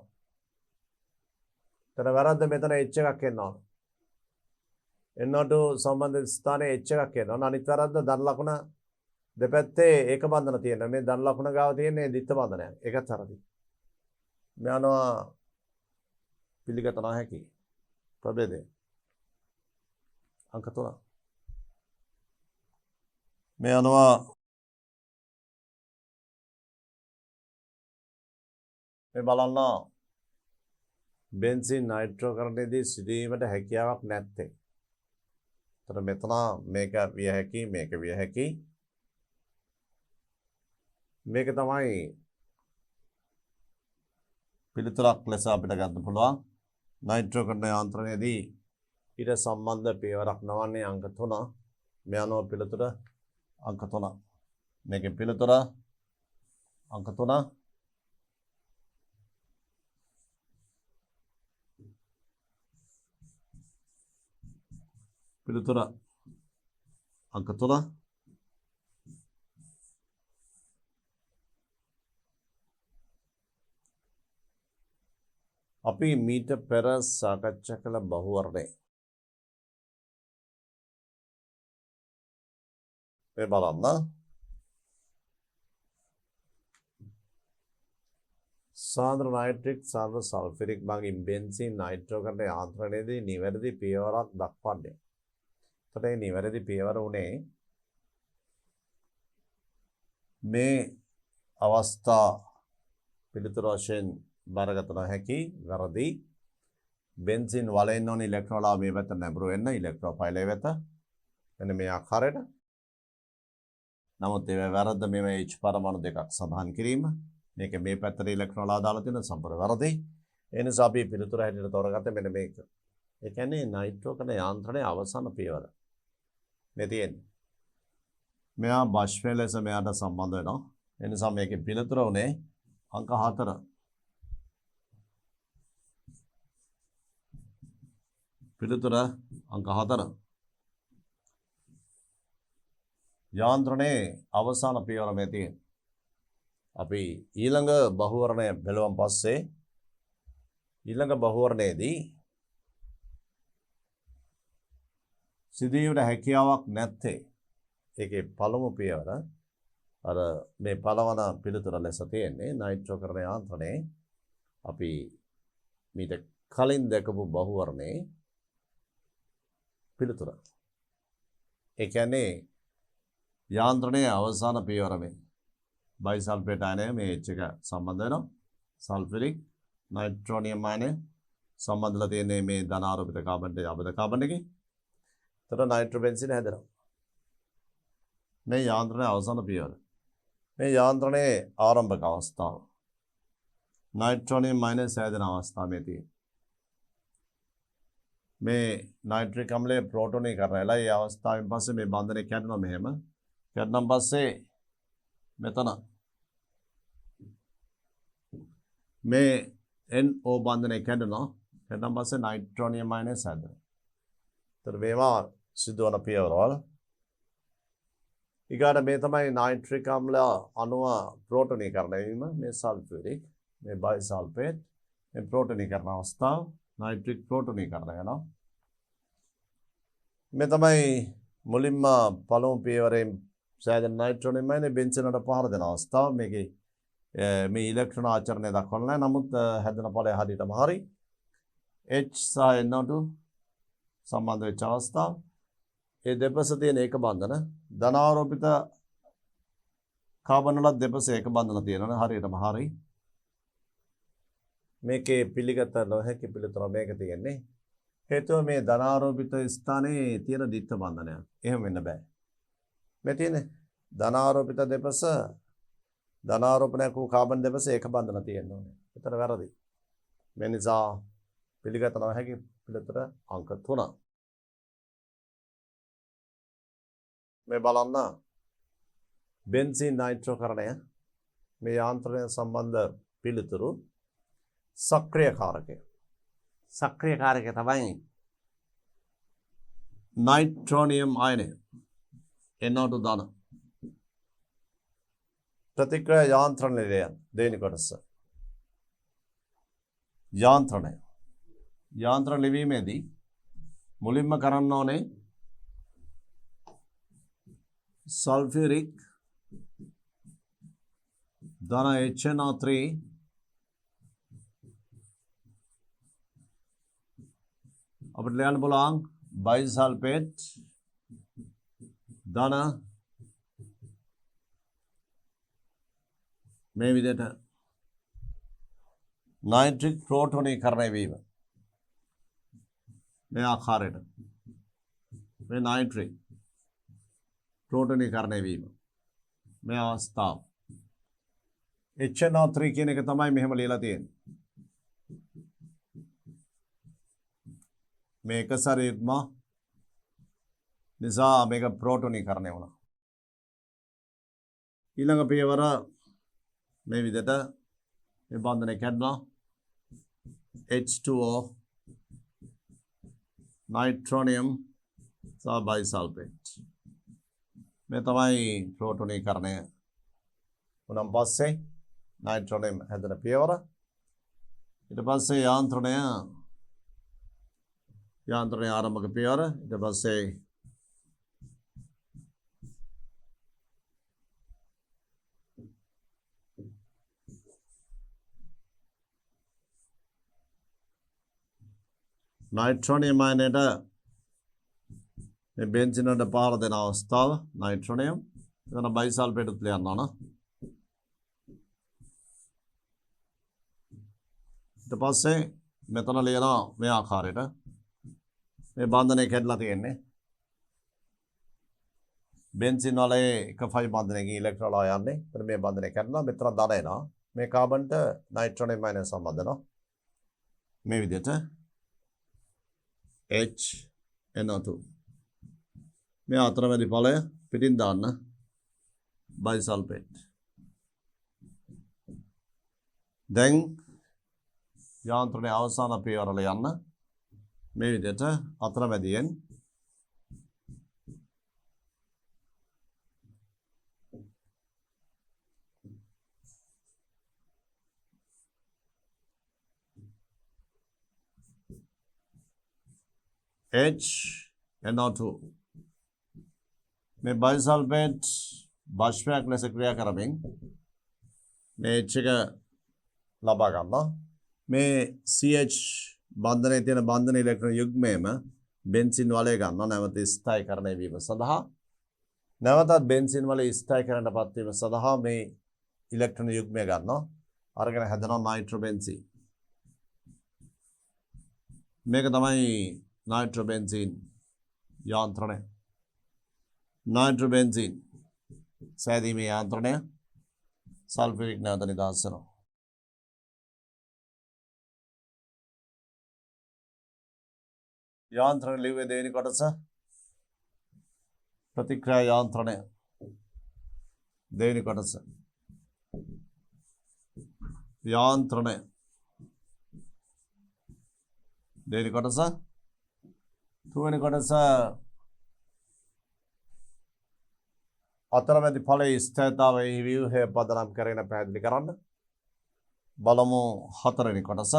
එතන වැරද්ද මෙතන H එකක් එනවා. NO2 සම්බන්ධ ස්ථානයේ H එකක් එනවා. අනිත් වැරද්ද ධන ලකුණ දෙපැත්තේ ඒක බඳන තියෙනවා. මේ ධන ලකුණ ගාව තියෙන්නේ දිත්ත බඳනයක්. ඒකත් හරියි. මේ අනවා පිළිගත නොහැකි ප්‍රභේදය. අංක 3. මේ අනවා මේ බලන්න බෙන්සින් නයිට්‍රෝකරණයේදී සිදුවීමට හැකියාවක් නැත්තේ. එතන මෙතන මේක විය හැකි මේක විය හැකි. මේක තමයි පිළිතුරක් ලෙස අපිට ගන්න පුළුවන්. නයිට්‍රෝකරණ යාන්ත්‍රණයේදී ඊට සම්බන්ධ පියවරක් නවන්නේ අංක 3. මේ අනුව පිළිතුර අංක 3. මේකේ පිළිතුර අංක 3. පිළිතුර අංක 3. අපි මීට පෙර සාකච්ඡා කළ බහුවර්ණය. මේ බලන්න. සාන්ද්‍ර නයිට්‍රික් සාන්ද්‍ර සල්ෆරික් මගින් බෙන්සින් නයිට්‍රෝකරණ යාන්ත්‍රණයේදී නිවැරදි පියවරක් දක්වන්නේ. එතකොට මේ නිවැරදි පියවර උනේ මේ අවස්ථා පිළිතුර වශයෙන් බාරගත නොහැකි වැරදි. බෙන්සින් වලෙන්න ඕන ඉලෙක්ට්‍රෝලා මේ පැත්ත නැඹුරු වෙන්න ඉලෙක්ට්‍රෝෆයිලය වෙත. මෙන්න මේ ආකාරයට. නමුත් ඒ වැරද්ද මේ H පරමාණු දෙකක් සඳහන් කිරීම. මේක මේ පැත්තට ඉලෙක්ට්‍රෝලා දාලා තියෙන සම්පූර්ණ වැරදි. ඒ නිසා අපි පිළිතුර හැටියට තෝරගත්තේ මෙන්න මේක. ඒ කියන්නේ නයිට්‍රෝකරණ යාන්ත්‍රණයේ අවසාන පියවර. මේ තියෙන්නේ. මෙයා බෂ්පය ලෙස මෙයාට සම්බන්ධ වෙනවා. ඒ නිසා මේකේ පිළිතුර උනේ අංක 4. පිළිතුර අංක 4. යාන්ත්‍රණයේ අවසාන පියවර මේ තියෙන්නේ. අපි ඊළඟ බහුවර්ණය බැලුවම පස්සේ ඊළඟ බහුවර්ණයේදී සිදුවීමට හැකියාවක් නැත්තේ ඒකේ පළමු පියවර අර මේ පළවන පිළිතුර ලෙස තියෙන්නේ නයිට්‍රෝකරණ යාන්ත්‍රණයේ අපි මීට කලින් දැකපු බහුවර්ණයේ පිළිතුර. ඒ කියන්නේ යාන්ත්‍රණයේ අවසාන පියවර මේ බයිසල්ෆේට් අයනය මේ H එක සම්බන්ධ වෙනවා. සල්ෆරික් නයිට්‍රෝනියම් අයනය සම්බන්ධලා තියෙන්නේ මේ ධනාරෝපිත කාබන් අබද කාබන් එකේ. එතකොට නයිට්‍රෝබෙන්සින් හැදෙනවා. මේ යාන්ත්‍රණයේ අවසාන පියවර. මේ යාන්ත්‍රණයේ ආරම්භක අවස්ථාව. නයිට්‍රෝනියම් අයනය හැදෙන අවස්ථාව මේ තියෙන්නේ. මේ නයිට්‍රික් අම්ලයේ ප්‍රෝටෝනීකරණය වෙලා ඒ අවස්ථාවෙන් පස්සේ මේ බන්ධනය කැඩෙනවා මෙහෙම. කැඩුණාන් පස්සේ මෙතන මේ NO බන්ධනය කැඩෙනවා. කැඩුණාන් පස්සේ නයිට්‍රෝනියම් අයනය හැදෙනවා. ඒතර මේවා සිදුවන පියවරවල. ඊගාට මේ තමයි නයිට්‍රික් අම්ල අණුව ප්‍රෝටෝනීකරණය වීම. මේ සල්ෆරික් මේ බයිසල්ෆේට් මේ ප්‍රෝටෝනීකරණ අවස්ථාව. නයිට්‍රික් ප්‍රෝටෝනීකරණය වෙනවා. මේ තමයි මුලින්ම පළමු පියවරෙන් සෑදෙන නයිට්‍රෝනියම් අයනය බෙන්සිනට පහර දෙන අවස්ථාව. මේකේ මේ ඉලෙක්ට්‍රෝන ආචරණය දක්වලා නැහැ. නමුත් හැදෙන ඵලය හරියටම හරි. H සහ NO2 සම්බන්ධ වෙච්ච අවස්ථාව. ඒ දෙපස තියෙන ඒක බන්ධන ධනාරෝපිත කාබන් වල දෙපස ඒක බන්ධන තියෙනවා. හරියටම හරි. මේකේ පිළිගත නොහැකි පිළිතුර මේක තියෙන්නේ හේතුව මේ ධනාරෝපිත ස්ථානයේ තියෙන දිත්ත බන්ධනයක්. එහෙම වෙන්න බෑ. මේ තියෙන්නේ ධනාරෝපිත දෙපස ධනාරෝපණයක් වූ කාබන් දෙපස ඒක බන්ධන තියෙන්න ඕනේ. ඒතර වැරදි. මේ නිසා පිළිගත නොහැකි පිළිතුර අංක 3. මේ බලන්න බෙන්සීන් නයිට්‍රෝකරණය මේ යාන්ත්‍රණය සම්බන්ධ පිළිතුරු සක්‍රිය කාරකය. සක්‍රිය කාරකය තමයි නයිට්‍රෝනියම් අයනය NO2 ධන. ප්‍රතික්‍රියා යාන්ත්‍රණ නිලයන් දෙවෙනි කොටස. යාන්ත්‍රණය. යාන්ත්‍රණ ලිවීමේදී මුලින්ම කරන්න ඕනේ සල්ෆියරික් ධන HNO3 අපිට ලියන්න පුළුවන් බයිසල්ෆේට් ධන මේ විදිහට නයිට්‍රික් ප්‍රෝටෝනීකරණය වීම මේ ආකාරයට මේ නයිට්‍රික් ප්‍රෝටෝනීකරණය වීම මේ අවස්ථාව HNO3 කියන එක තමයි මෙහෙම ලියලා තියෙන්නේ. මේක සරීත්ම නිසා මේක ප්‍රෝටෝනීකරණය වුණා. ඊළඟ පියවර මේ විදිහට මේ බන්ධනය කැඩුණා. H2O නයිට්‍රෝනියම් සහ බයිසල්ෆේට් මේ තමයි ප්‍රෝටෝනීකරණය වුණාන් පස්සේ නයිට්‍රෝනියම් හැදෙන පියවර. ඊට පස්සේ යාන්ත්‍රණය ආරම්භක පියවර. ඊට පස්සේ නයිට්‍රෝනියම් අයනයට මේ බෙන්සින් වලට පාර දෙන අවස්ථාව නයිට්‍රෝනියම්. එතන බයිසල්ෆේට් උත් ලියන්න ඕන. ඊට පස්සේ මෙතන ලියනවා මේ ආකාරයට මේ බන්ධනය කැඩලා තියෙන්නේ. බෙන්සින් වලේ එක ෆයි බන්ධනයකින් ඉලෙක්ට්‍රෝන යන්නේ. එතන මේ බන්ධනය කැඩලා මෙතන ධන එනවා. මේ කාබන්ට නයිට්‍රෝනියම් අයනය සම්බන්ධ වෙනවා. මේ විදිහට HNO2 මේ අතරමැදි ඵලය පිටින් දාන්න බයිසල්ෆේට්. දැන් යාන්ත්‍රණයේ අවසාන පියවරල යන්න මේ විදිහට අතරමැදියෙන් HNO2 මේ බයිසල්ෆේට් බාෂ්පයක් ලෙස ක්‍රියා කරමින් මේ H එක ලබා ගන්නවා. මේ CH බන්ධනයේ තියෙන බන්ධන ඉලෙක්ට්‍රෝන යුග්මයම බෙන්සින් වලේ ගන්නවා නැවත ස්ථායීකරණය වීම සඳහා. නැවතත් බෙන්සින් වලේ ස්ථායීකරණයටපත් වීම සඳහා මේ ඉලෙක්ට්‍රෝන යුග්මය ගන්නවා. අරගෙන හැදෙනවා නයිට්‍රෝබෙන්සීන්. මේක තමයි නයිට්‍රෝබෙන්සීන් යාන්ත්‍රණය. නයිට්‍රෝබෙන්සීන් සෑදීමේ යාන්ත්‍රණය සල්ෆියරික් නැවත නිදහස් වෙනවා. යාන්ත්‍රණ ලිව්වේ දෙවෙනි කොටස ප්‍රතික්‍රියා යාන්ත්‍රණය දෙවෙනි කොටස යාන්ත්‍රණය දෙවෙනි කොටස තුන්වෙනි කොටස අතරමැදි ඵලයේ ස්ථිරතාවයේ ව්‍යුහය පදනම් කරගෙන පැහැදිලි කරන්න. බලමු හතරවෙනි කොටස.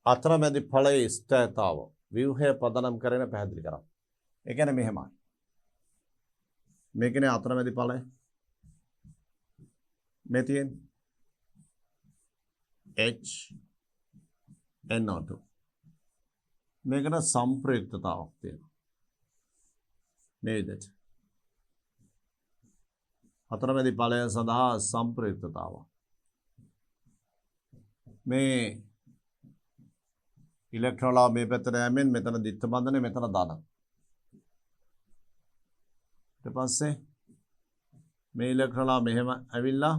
අතරමැදි ඵලයේ ස්ථිරතාව ව්‍යුහය පදනම් කරගෙන පැහැදිලි කරන්න. ඒ කියන්නේ මෙහෙමයි. මේකනේ අතරමැදි ඵලය. මේ තියෙන්නේ HNO2. මේකට සම්ප්‍රයුක්තතාවක් තියෙනවා. මේ විදිහට අතරමැදි ඵලය සඳහා සම්ප්‍රයුක්තතාව. මේ ඉලෙක්ට්‍රෝලා මේ පැත්තට යමින් මෙතන දිත්ත බන්ධනය මෙතන ධන. ඊට පස්සේ මේ ඉලෙක්ට්‍රෝලා මෙහෙම ඇවිල්ලා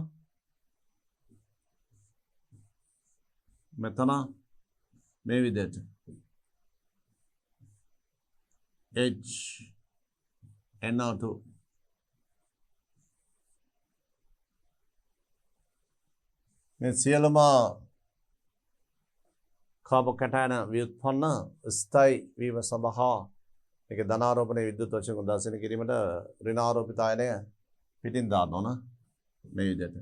මෙතන මේ විදිහට H NO2 මේ සියලුම කාබෝකටයන ව්‍යුත්පන්න ස්ථායි වීම සඳහා මේක ධනාරෝපණයේ විද්‍යුත් වශයෙන් උදාසීන කිරීමට ඍණාරෝපිත අයනය පිටින් දාන්න ඕන මේ විදිහට.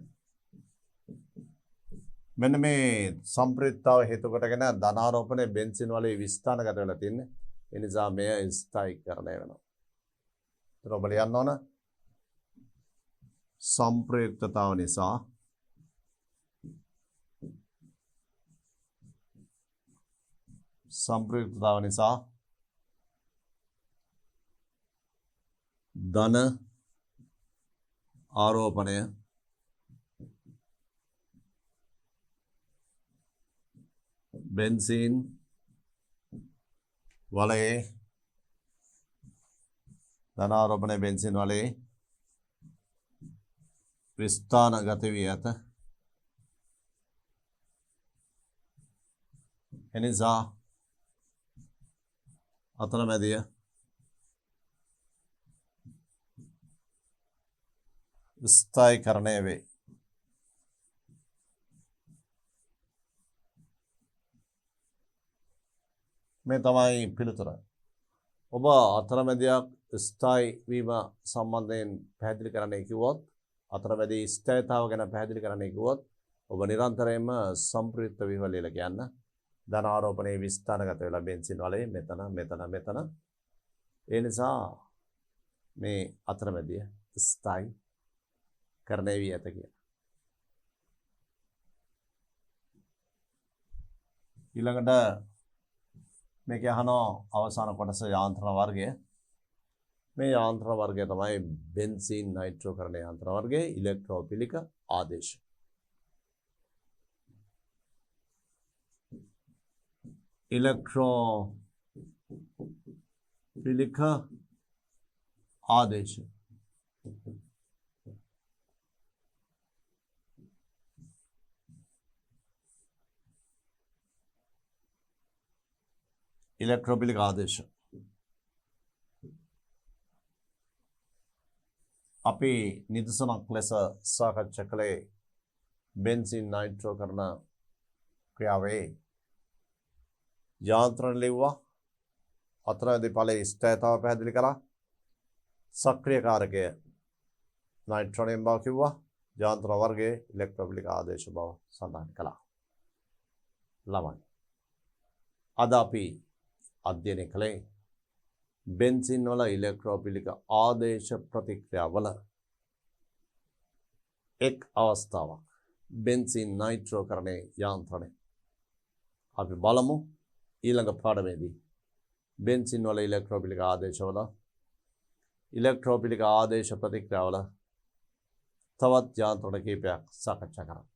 මෙන්න මේ සම්ප්‍රයුක්තතාව හේතු කොටගෙන ධනාරෝපණයේ බෙන්සින් වලේ විස්ථානගත වෙලා තින්නේ. ඒ නිසා මෙය ස්ථායීකරණය වෙනවා. ඒතර ඔබ ලියන්න ඕන සම්ප්‍රයුක්තතාව නිසා ධන ආරෝපණය බෙන්සීන් වලේ ධනාරෝපණය බෙන්සින් වලේ විස්ථානගත වී ඇත. එනිසා අතරමැදිය ස්ථායීකරණය වේ. මේ තමයි පිළිතුර. ඔබ අතරමැදියක් ස්ථායී වීම සම්බන්ධයෙන් පැහැදිලි කරන්නයි කිව්වොත්, අතරමැදි ස්ථායීතාව ගැන පැහැදිලි කරන්නයි කිව්වොත්, ඔබ නිරන්තරයෙන්ම සම්ප්‍රයුක්ත වීම ලියලා කියන්න. ධනාරෝපණයේ විස්ථානගත වෙලා බෙන්සින් වලේ මෙතන. ඒ නිසා මේ අතරමැදිය ස්ථායී කරණය වී ඇත කියලා. ඊළඟට මේක අහනවා අවසාන කොටස යාන්ත්‍රණ වර්ගය. මේ යාන්ත්‍රණ වර්ගය තමයි බෙන්සීන් නයිට්‍රෝකරණ යාන්ත්‍රණ වර්ගයේ ඉලෙක්ට්‍රෝපිලික ආදේශ. ඉලෙක්ට්‍රෝපිලික ආදේශ ඉලෙක්ට්‍රෝපිලික ආදේශ අපි නිදසුනක් ලෙස සාකච්ඡා කළේ බෙන්සින් නයිට්‍රෝකරණ ක්‍රියාවේ යාන්ත්‍රණ ලිව්වා. අතරමැදි ඵලයේ ස්ථායීතාව පැහැදිලි කරා. සක්‍රිය කාරකය නයිට්‍රෝනියම් බව කිව්වා. යාන්ත්‍රණ වර්ගයේ ඉලෙක්ට්‍රෝපිලික ආදේශ බව සඳහන් කළා. ළමයි අද අපි අධ්‍යයනය කළේ බෙන්සින් වල ඉලෙක්ට්‍රෝපිලික ආදේශ ප්‍රතික්‍රියාවල එක් අවස්ථාවක් බෙන්සින් නයිට්‍රෝකරණයේ යාන්ත්‍රණය. අපි බලමු ඊළඟ පාඩමේදී බෙන්සින් වල ඉලෙක්ට්‍රෝපිලික ආදේශවල ඉලෙක්ට්‍රෝපිලික ආදේශ ප්‍රතික්‍රියාවල තවත් යාන්ත්‍රණ කීපයක් සාකච්ඡා කරමු.